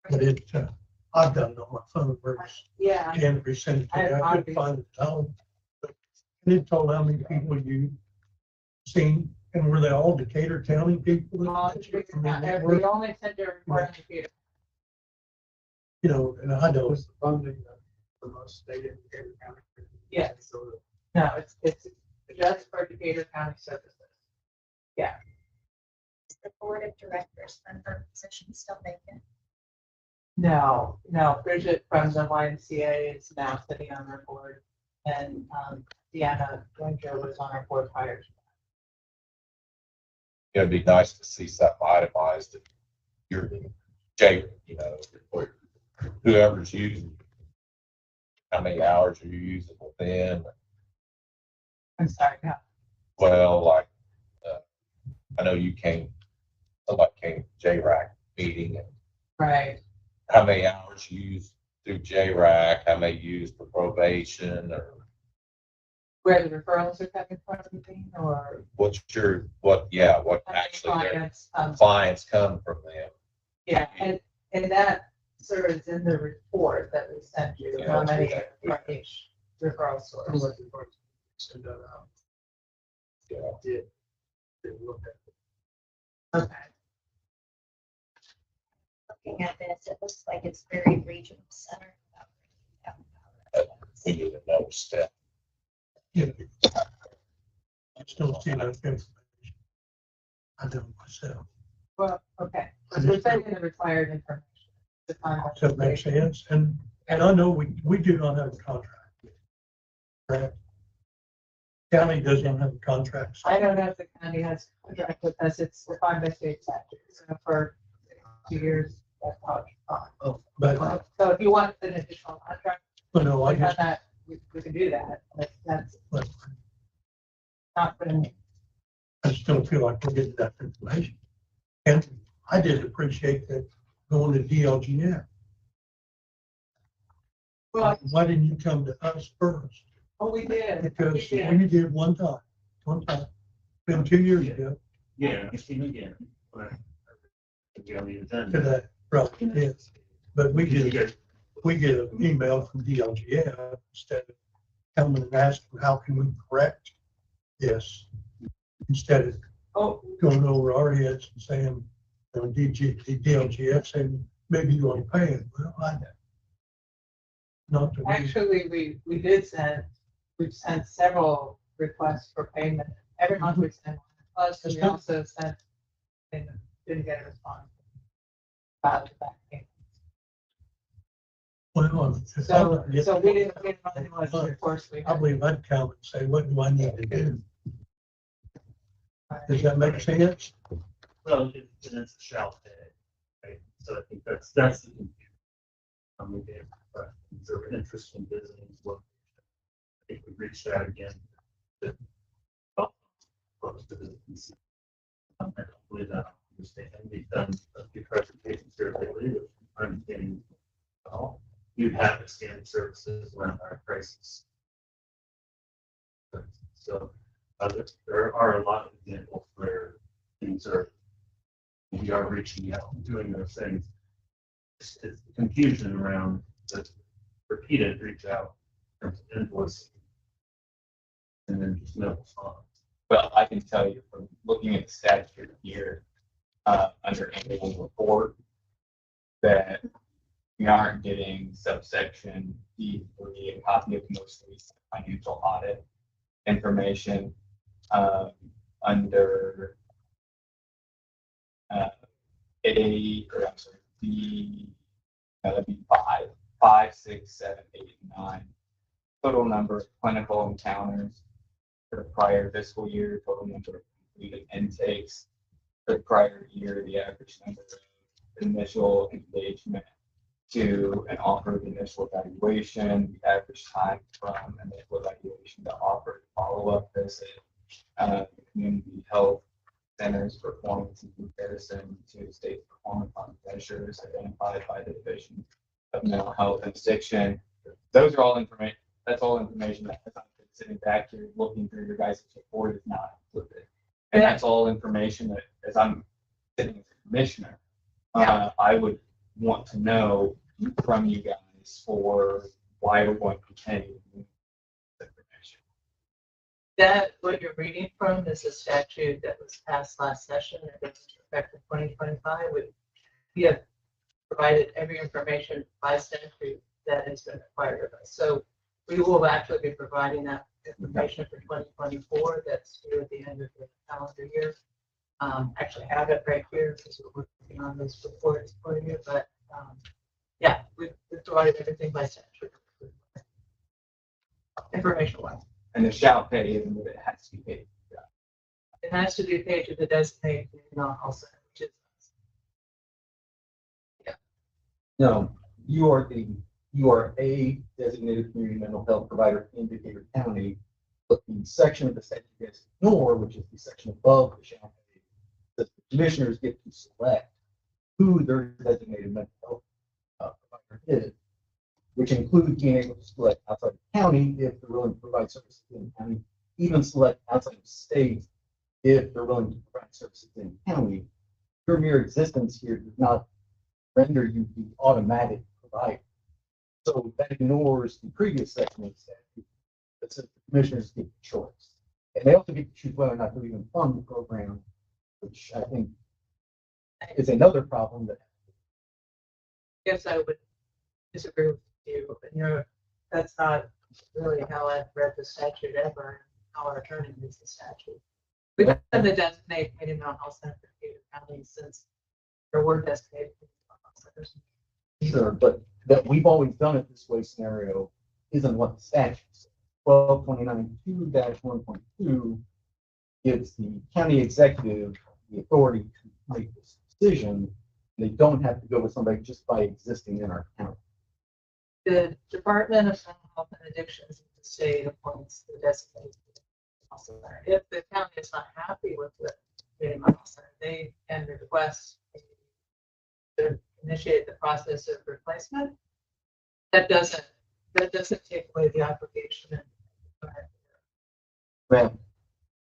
But I've got it on my phone, where it's, Yeah. and resend it to you. I couldn't find it at home. But it told how many people you seen, and were they all Decatur County people? We only sent a report on computer. You know, and I know, Was the funding for most state in Decatur County? Yes. So No, it's just for Decatur County services. Is the board of directors member position still vacant? No, Bridget from the YMCA is now sitting on our board, and Deanna Winter was on our board prior to It'd be nice to see something itemized that you're, Jay, you know, or whoever's using, how many hours are you using within? I'm sorry, no. Well, like, I know somebody came to J-RAC meeting and Right. how many hours you use through J-RAC, how many you use for probation, or Where the referrals are coming from, or what actually their clients. clients come from them. Yeah, and that sort of is in the report that we sent you, Yeah, how many okay. from each referral source. send that out. Yeah. Did look at it. Okay. Looking at this, it looks like it's very regional center. We need another step. you know, I still see that information. I know myself. Well, okay, I we're just- sending the required information. to find out. Does that make sense? And I know we do not have a contract. Correct? County does not have a contract. I don't know if the county has a contract with us, it's defined by state statute, so for 2 years, that's probably fine. But, So if you want an additional contract, no, I we have just, that, we can do that, but that's but not been, I still feel like we're getting that information. And I did appreciate that going to DLGF. well, Why didn't you come to us first? oh, we did. Because We did. when you did one time, been 2 years ago, Yeah, it's been again. to that, right, yes. But we get an email from DLGF instead of coming and asking, how can we correct this? Instead of Oh, going over our heads and saying, DLGF saying, maybe you want to pay it, well, I don't. Not to me. Actually, we did send, we've sent several requests for payment. Every month we send one. Plus, we also sent, and didn't get a response. About the back payment. Well, So we didn't get money, of course, we. I believe I'd come and say, what do I need to do? Does that make sense? Well, it's a shall pay, right? So I think that's the confusion. We gave questions or interest in visiting location. I think we reached out again. Close to business. I don't believe that. We've done a few presentations here lately, which I'm getting. You have expanded services around our crisis. So there are a lot of examples where things are, we are reaching out and doing those things. It's the confusion around the repeated reach out in terms of invoicing and then just no response. Well, I can tell you from looking at the statute here, under annual report, that we aren't getting subsection D3, a copy of most recent financial audit information, under that'd be 5, 6, 7, 8, and 9. Total number of clinical encounters for the prior fiscal year, total number of completed intakes for the prior year, the average number of initial engagement to an offered initial evaluation, the average time from initial evaluation to offered follow-up visit, community health centers performance in comparison to state performance on measures identified by the Division of Mental Health and Addiction. Those are all information. That's all information that, as I'm sitting back here looking through your guys' report, is not included. And that's all information that, as I'm sitting as a commissioner, I would want to know from you guys for why we're going to pay information. That, what you're reading from is a statute that was passed last session, that goes into effect in 2025. We have provided every information by statute that has been required of us. So we will actually be providing that information for 2024. That's due at the end of the calendar year. Actually have it right here because we're working on this reports for you, but yeah, we've provided everything by statute. Information wise. And the shall pay even if it has to be paid. It has to be paid to the designated non-health center, which is us. No, you are a designated community mental health provider in Decatur County, but the section of the statute you guys ignore, which is the section above the shall pay, that the commissioners get to select who their designated mental health provider is, which includes being able to select outside the county if they're willing to provide services in the county, even select outside the state if they're willing to provide services in the county. Your mere existence here does not render you the automatic provider. So that ignores the previous section of the statute that says the commissioners get the choice. And they also get to choose whether or not to even fund the program, which I think is another problem that. Yes, I would disagree with you, but that's not really how I've read the statute ever, how our attorney reads the statute. We've done the designated community mental health center for Decatur County since there were designated mental health centers. Sure, but that we've always done it this way scenario isn't what the statute says. 1229.2-1.2 gives the county executive the authority to make this decision. They don't have to go with somebody just by existing in our county. The Department of Mental Health and Addictions in the state appoints the designated mental center. If the county is not happy with the mental center, they can request to initiate the process of replacement. That doesn't take away the obligation. Well,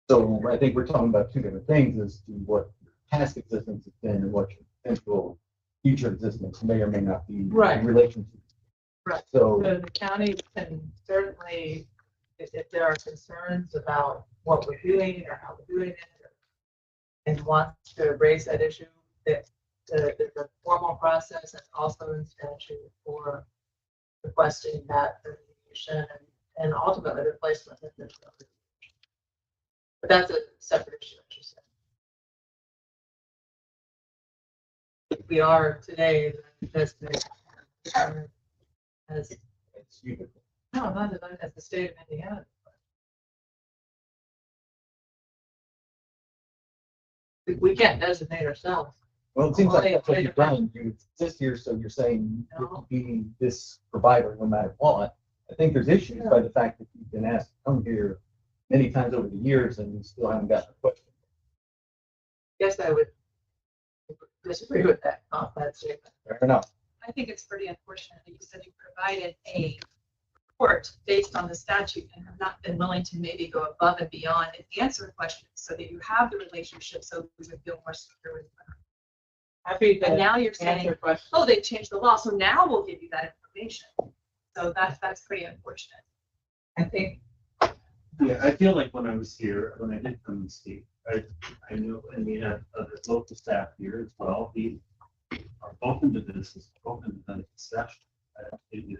so I think we're talking about two different things as to what your past existence has been and what your potential future existence may or may not be Right. in relation to. Right. So The county can certainly, if there are concerns about what we're doing or how we're doing it, and wants to raise that issue, that there's a formal process and also in statute for requesting that remediation and ultimately replacement if there's no remediation. But that's a separate issue, like you said. We are today, as no, not as the state of Indiana. We can't designate ourselves. Well, it seems like that's what you've done. You exist here, so you're saying you're being this provider no matter what. I think there's issues by the fact that you've been asked to come here many times over the years and you still haven't gotten a question. Guess I would disagree with that statement. Fair enough. I think it's pretty unfortunate that you said you provided a report based on the statute and have not been willing to maybe go above and beyond and answer questions so that you have the relationship so we would feel more secure with them. Happy to And now you're saying, answer questions. oh, they've changed the law, so now we'll give you that information. So that's pretty unfortunate. I think, Yeah, I feel like when I was here, when I did come and speak, I knew, and we had other local staff here as well. We are open to this, open to the discussion. I don't think it-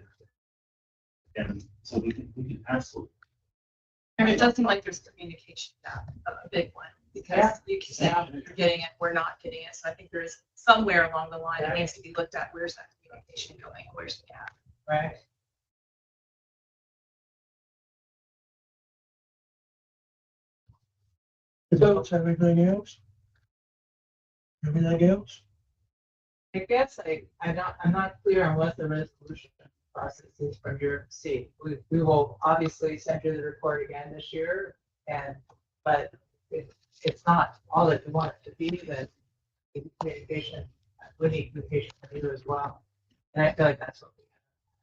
And so we can absolutely. And it does seem like there's communication gap, a big one, because you keep saying you're getting it, we're not getting it. So I think there is somewhere along the line that needs to be looked at. Where's that communication going? Where's the gap? right. So, everything else? Everything else? I guess I'm not clear on what the resolution process is from your seat. We will obviously send you the report again this year but it's not all that we want it to be, that communication, we need communication from you as well. And I feel like that's what we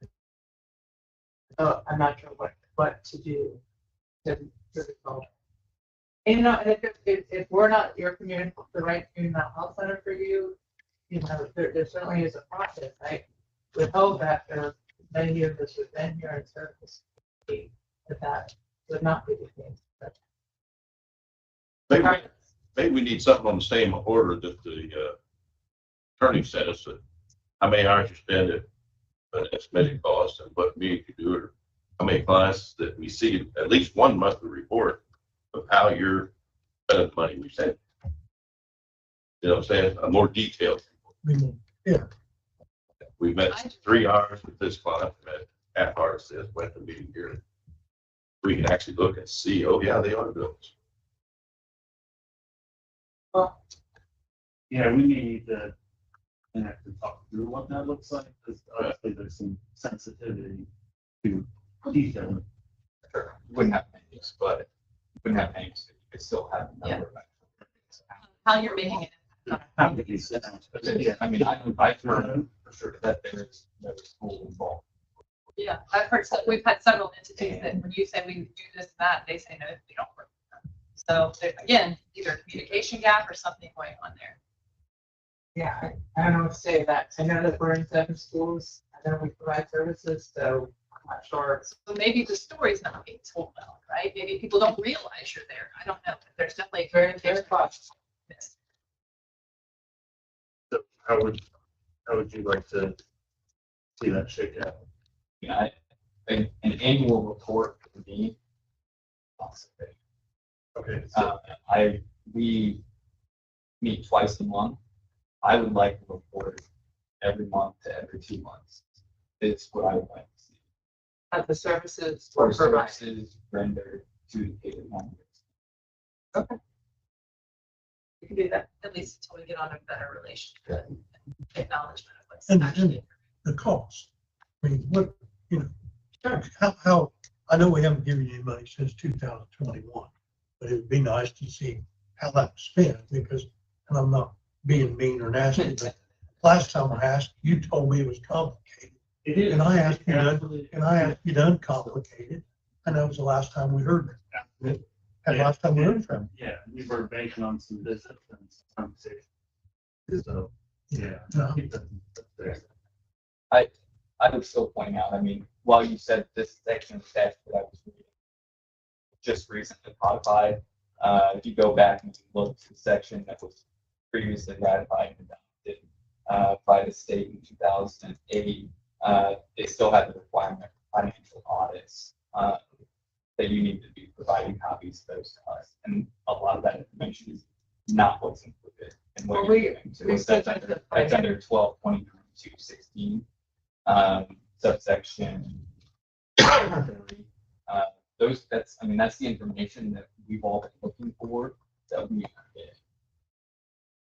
have. So I'm not sure what to do to resolve. And if we're not the right community health center for you, there certainly is a process. I would hope after many years this has been here in service, that would not be the case. But Maybe we need something on the same order that the attorney sent us, that how many hours you spend at an estimated cost and what me could do it. How many clients that we see, at least one monthly report of how you're spending the money we sent. You know what I'm saying? A more detailed. Yeah. We met 3 hours with this client, met half hours this, went to meeting here. We can actually look and see, oh yeah, they are bills. well, Yeah, we need to have to talk through what that looks like, because obviously there's some sensitivity to detail. Sure. You wouldn't have names, but you wouldn't have names. You could still have a number of How you're making it. Yeah, I mean, I've heard for sure that there's no school involved. Yeah, I've heard, we've had several entities that when you say we do this and that, they say no, they don't work. So again, either communication gap or something going on there. yeah, I don't know what to say to that. I know that we're in 7 schools. I know we provide services, so I'm not sure. So maybe the story's not being told well, right? Maybe people don't realize you're there. I don't know. There's definitely Very possible. Yes. So how would you like to see that shake out? Yeah, an annual report would be awesome. Okay. We meet twice a month. I would like a report every month to every 2 months. It's what I would like to see. Of the services For we're providing. services rendered to the patient members. Okay. We can do that at least until we get on a better relationship and acknowledgement of what's And actually. the cost. I mean, what, how, I know we haven't given you any money since 2021, but it would be nice to see how that was spent, because, and I'm not being mean or nasty, but last time I asked, you told me it was complicated. It is. And I asked you to uncomplicate it, and that was the last time we heard it. And last time we heard from Yeah, we were banking on some visits and some conversation. So, yeah. No. keep that there. I would still point out, I mean, while you said this section of statute that I was reading just recently codified, if you go back and look at the section that was previously ratified and adopted, by the state in 2008, they still had the requirement for financial audits that you need to be providing copies of those to us. And a lot of that information is not what's included in what Well, you're giving to we us. That's said under, that's under 12/23/216, subsection. That's, I mean, that's the information that we've all been looking for, that we get.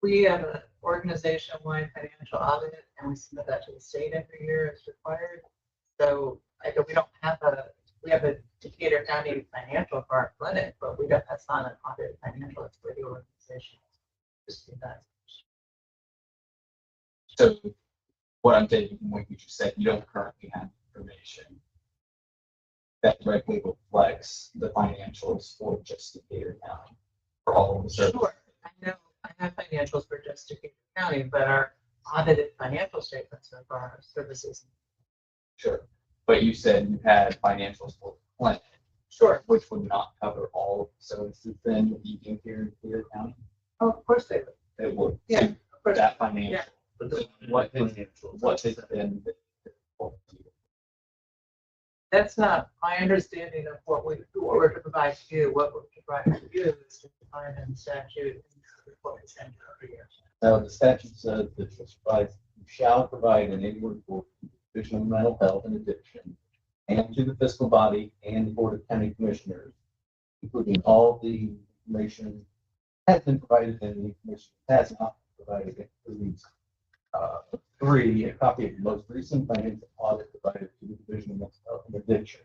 We have an organization-wide financial audit, and we submit that to the state every year as required. So I know we don't have we have a Decatur County financial for our clinic, but we don't, that's not an audited financial, it's for the organization. Just do that. So what I'm taking from what you just said, you don't currently have information that directly reflects the financials for just Decatur County for all of the services. Sure, I know, I have financials for just Decatur County, but our audited financial statements of our services. Sure. But you said you had financials for the clinic. Sure. Which would not cover all of the services then that you can here in Decatur County? Oh, of course they would. It would. Yeah, So of course. that financial. Yeah. What has been? That's not my understanding of what we're to provide to you. What we're to provide to you is to define in statute and what we send every year. Now, the statute says that you shall provide an annual report to the Division of Mental Health and Addiction and to the fiscal body and the Board of County Commissioners, including all the information has been provided and the information has not been provided. It includes 3, a copy of the most recent financial audit provided to the Division of Mental Health and Addiction,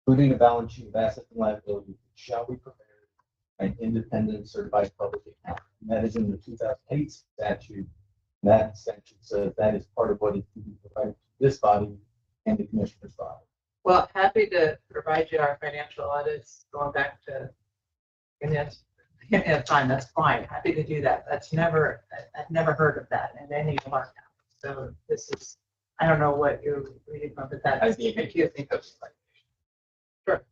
including a balance sheet of assets and liabilities, shall be prepared by an independent certified public accountant. And that is in the 2008 statute. And that statute says that is part of what is to be provided to this body and the commissioner's body. Well, happy to provide you our financial audits going back to, and that's fine, that's fine. Happy to do that. I've never heard of that in any of our towns. So this is, I don't know what you're reading from, but that's confusing. Sure.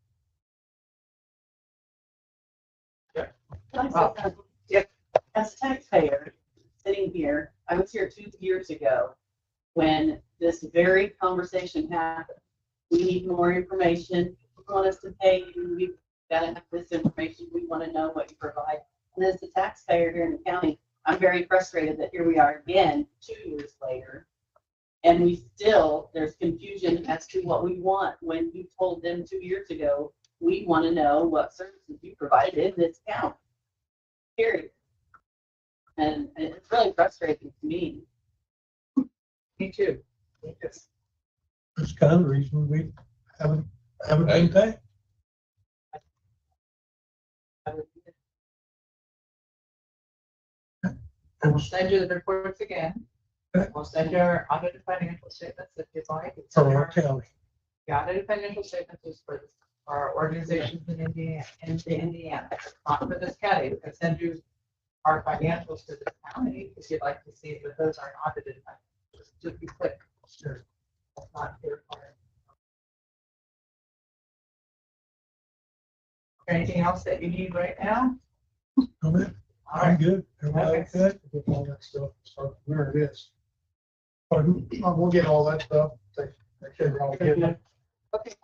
Yep. As a taxpayer, sitting here, I was here 2 years ago when this very conversation happened. We need more information. You want us to pay you, we've got to have this information. We want to know what you provide. And as a taxpayer here in the county, I'm very frustrated that here we are again, 2 years later. And there's confusion as to what we want when you told them 2 years ago, we want to know what services you provided in this county. Period. And it's really frustrating to me. Me too. That's kind of the reason we haven't been paid. And we'll send you the reports again. We'll send you our audited financial statements if you'd like. It's For our our- county. The audited financial statements is for our organizations in Indiana, not for this county. We can send you our financials to this county if you'd like to see, but those aren't audited. Just be quick. Sure. That's not your part. Anything else that you need right now? I'm good. Everybody good? Get all that stuff, start where it is. Pardon? We'll get all that stuff. Make sure we're all getting it. Okay.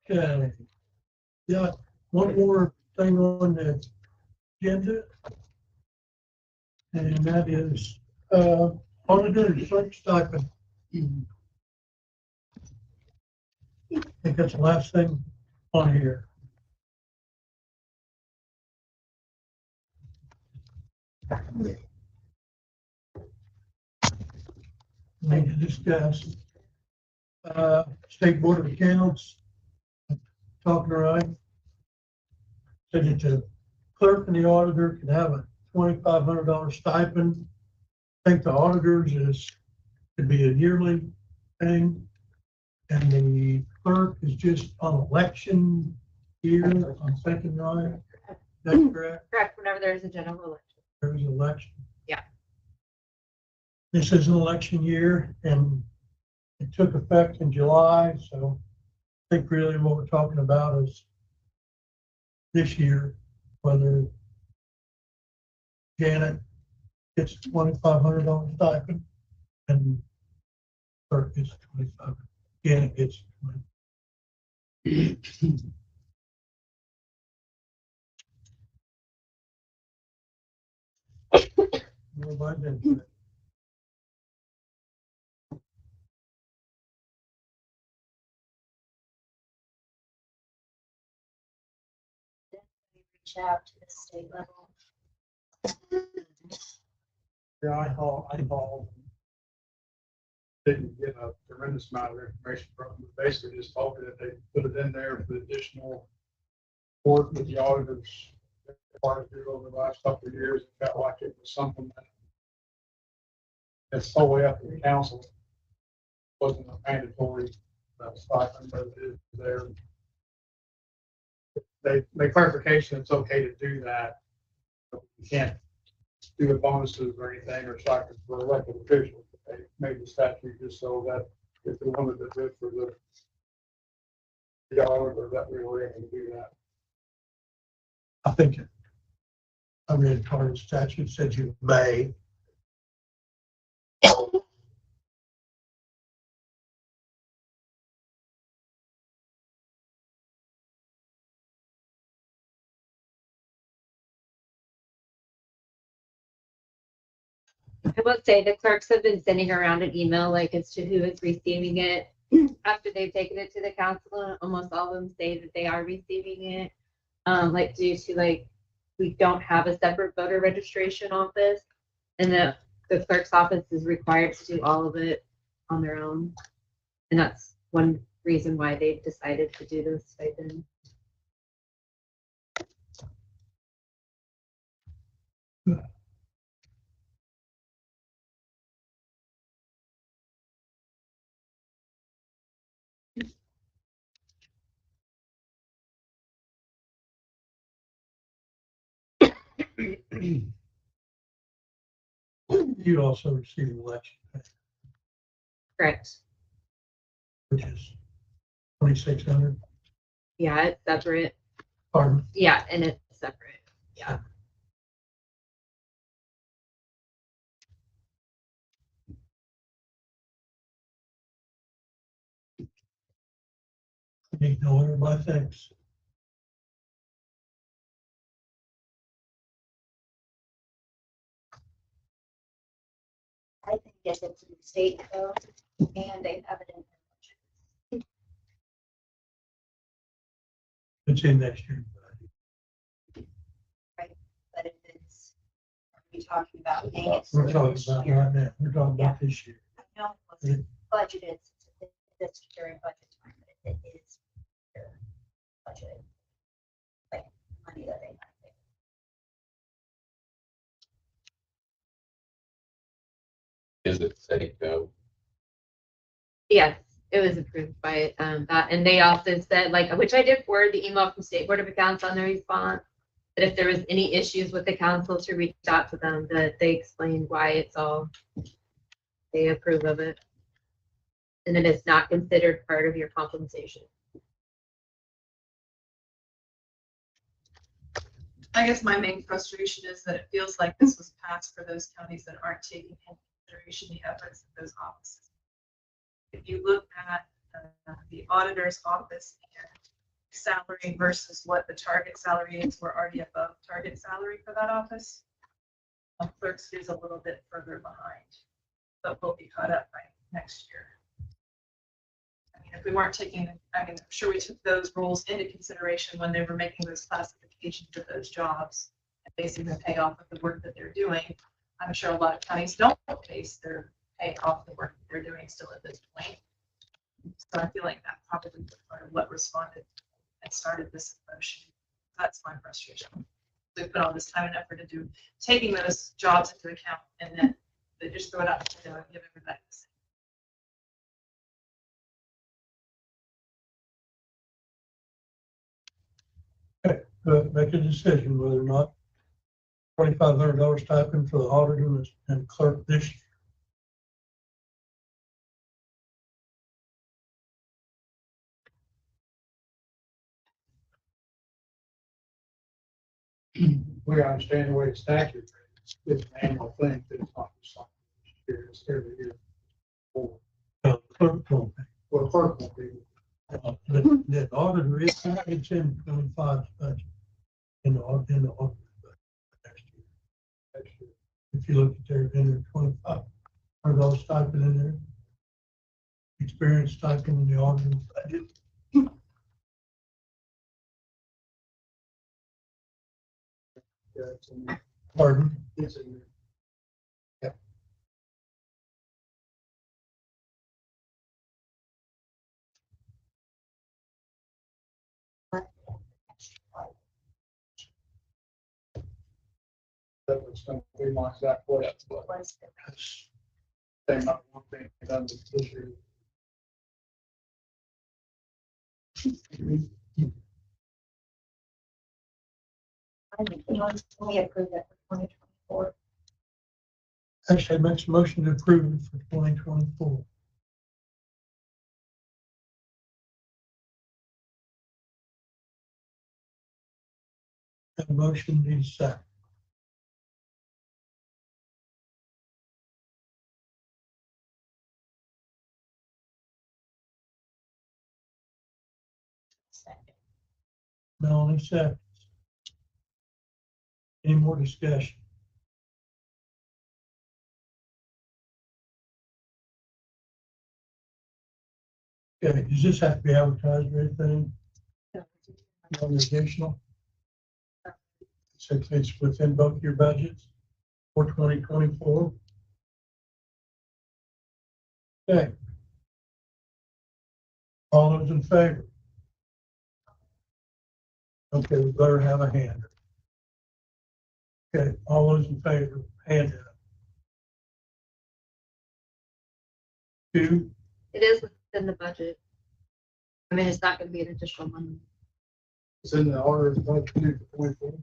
Okay. Yeah, one more thing on the agenda. And that is, auditor search stipend. I think that's the last thing on here. Need to discuss. State Board of Accounts, talking around. Said that the clerk and the auditor can have a $2,500 stipend. I think the auditors could be a yearly thing. And the clerk is just on election year, I'm thinking, right? That's correct? Correct, whenever there's a general election. There's an election. Yeah. This is an election year and it took effect in July, so I think really what we're talking about is this year, whether Janet gets $2,500 stipend and clerk gets 25. Janet gets 20. Nobody did that. Reach out to the state level. Yeah, I called. Didn't get a tremendous amount of information from them, but basically just told me that they put it in there for additional work with the auditors. Required to do over the last couple of years. It felt like it was something that's totally up to the council. Wasn't a mandatory stipend, but it is there. They make clarification it's okay to do that. But you can't do the bonuses or anything or stipends for elected officials. They made the statute just so that if they wanted to do it for the auditor, that we were able to do that. I think I read part of the statute said you may. I will say the clerks have been sending around an email like as to who is receiving it after they've taken it to the council. And almost all of them say that they are receiving it. Like due to like, we don't have a separate voter registration office and the clerk's office is required to do all of it on their own. And that's one reason why they've decided to do this stipend. You also receive election pay, Correct. which is 2,600. Yeah, it's separate. Pardon? Yeah, and it's separate. Yeah. I need to know what everybody thinks. I think if it's in the state code and they have it in. It's in next year. Right, but if it's, are we talking about paying it We're for talking this about year? right now. We're talking about this year. I know it was budgeted, it's during budget time, but it is budgeted. Like money that they have. Is it city code? Yes, it was approved by that, and they also said like, which I did forward the email from State Board of Accounts on the response. That if there was any issues with the council to reach out to them, that they explained why it's all, they approve of it. And it is not considered part of your compensation. I guess my main frustration is that it feels like this was passed for those counties that aren't taking into consideration the efforts of those offices. If you look at the auditor's office and salary versus what the target salary is, we're already above target salary for that office. Clerks is a little bit further behind, but we'll be caught up by next year. I mean, if we weren't taking, I mean, I'm sure we took those roles into consideration when they were making those classifications of those jobs and basing the payoff of the work that they're doing. I'm sure a lot of counties don't base their pay off the work that they're doing still at this point. So I feel like that probably was part of what responded and started this motion. That's my frustration. We put all this time and effort into taking those jobs into account, and then they just throw it out the window and give everybody the same. Make a decision whether or not $2,500 stipend for the auditor and clerk this year. We understand the way the statute is, it's an annual thing, but it's not just something it's every year. Clerk told me. Well, clerk will be, The auditor, it's in 25's budget. In the auditor budget next year. next year. If you look at their, in their 25, are those stipend in there? Experience stipend in the auditor budget. Yeah, it's in there. Pardon? It's in there. That was going to be my exact question. They might want thing done this year. We approve that for 2024. Actually, makes a motion to approve it for 2024. That motion needs second. Melanie seconds. Any more discussion? Okay, does this have to be advertised or anything? No additional? Since it's within both your budgets for 2024? Okay. All those in favor? Okay, we better have a hand. Okay, all those in favor, hand up. 2, It is within the budget. I mean, it's not gonna be an additional money. It's in the auditor's budget for 24.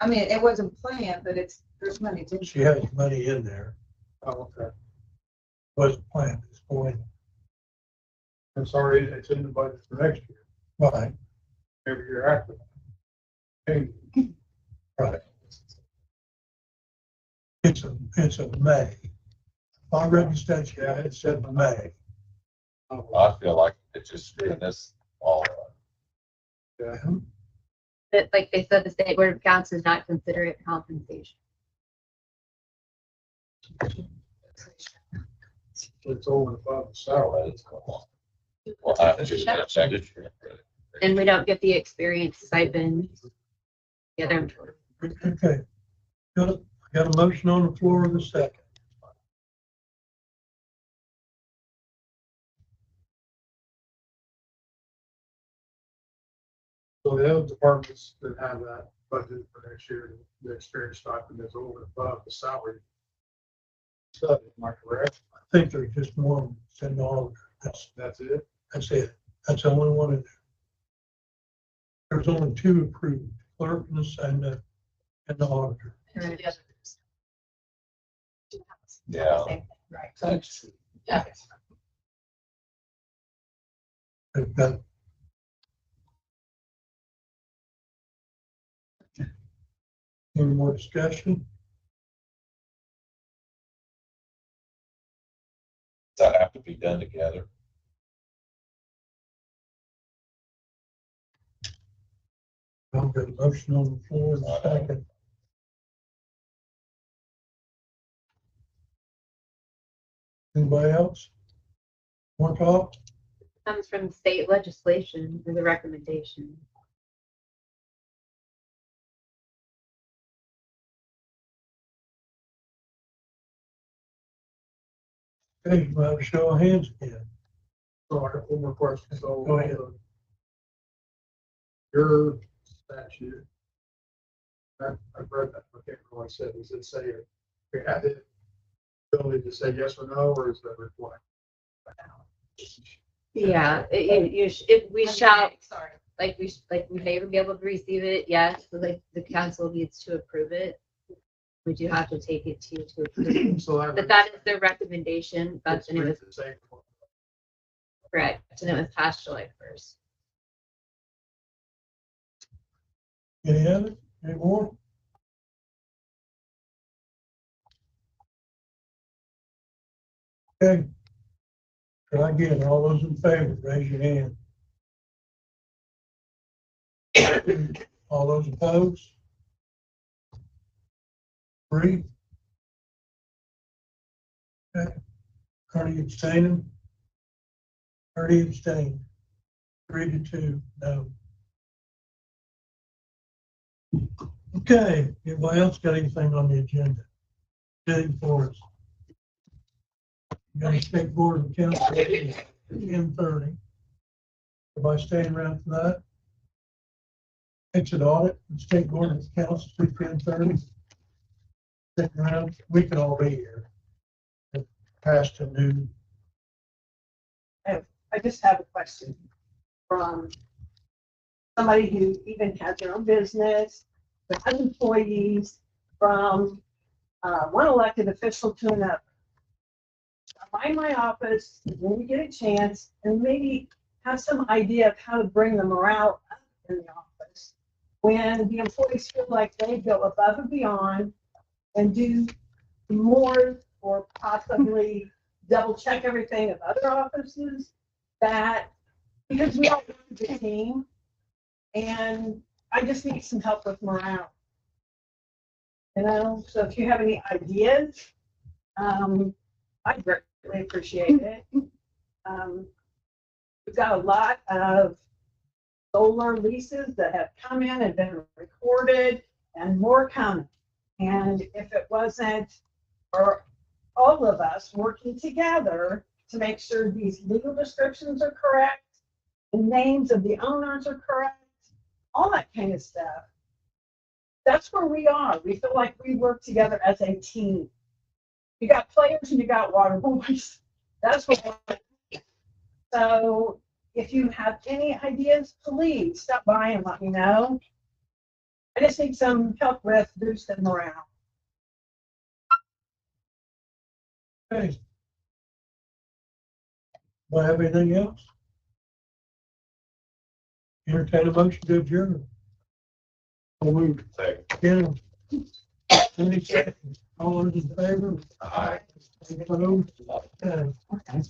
I mean, it wasn't planned, but there's money to. she has money in there. Oh, okay. Wasn't planned, it's going. I'm sorry, it's in the budget for next year, Right, every year after. Hey, right. It's a May. If I read the statute, it said May. I feel like it's just doing this all. yeah. But like they said, the state board of accounts does not consider it compensation. It's over and above the salary. Well, I have to do that second. And we don't get the experience stipend. Yeah, they're. Okay. Got a motion on the floor in a second. So the other departments that have that budget for next year, the experience stipend is over and above the salary. Stuff, am I correct? I think there's just one send all. That's it? That's it. That's the only one. There's only 2 approved, clerk and the auditor. Yeah. Right. Thanks. Yeah. They've got. Any more discussion? Does that have to be done together? I've got a motion on the floor in a second. Anybody else? Want to talk? Comes from state legislation as a recommendation. Okay, we'll have a show of hands again. So I got one more question. So. Go ahead. Your statute. I've read that, I can't remember what I said, does it say if we had the ability to say yes or no, or is that reflect? Yeah, if we shall, like we may be able to receive it, yes, but like the council needs to approve it. We do have to take it to approve. So But that is their recommendation. That's, and it was the same. correct, and it was passed July 1st. Any other, any more? Okay. Try again, all those in favor, raise your hand. All those opposed? 3. Okay. Carney abstaining? 30 abstained. 3 to 2, no. Okay, anybody else got anything on the agenda? Anything for us? You got a state board and council at 10:30. Everybody staying around for that? Exit audit, and state board and council through 10:30. Sitting around, we can all be here. Past to noon. I just have a question from somebody who even has their own business, with other employees, from one elected official to another. Find my office when you get a chance and maybe have some idea of how to bring the morale up in the office when the employees feel like they go above and beyond and do more or possibly double check everything of other offices, that because we all work as a team, and I just need some help with morale. You know, so if you have any ideas, I'd greatly appreciate it. We've got a lot of solar leases that have come in and been recorded, and more coming. And if it wasn't for all of us working together to make sure these legal descriptions are correct, the names of the owners are correct, all that kind of stuff, that's where we are. We feel like we work together as a team. You got players and you got water boys. That's what. So if you have any ideas, please stop by and let me know. I just need some help with boosting morale. Okay. Do I have anything else? Entertain a motion to adjourn. Second. Yeah. 20 seconds. All those in favor? Aye. Opposed? Okay.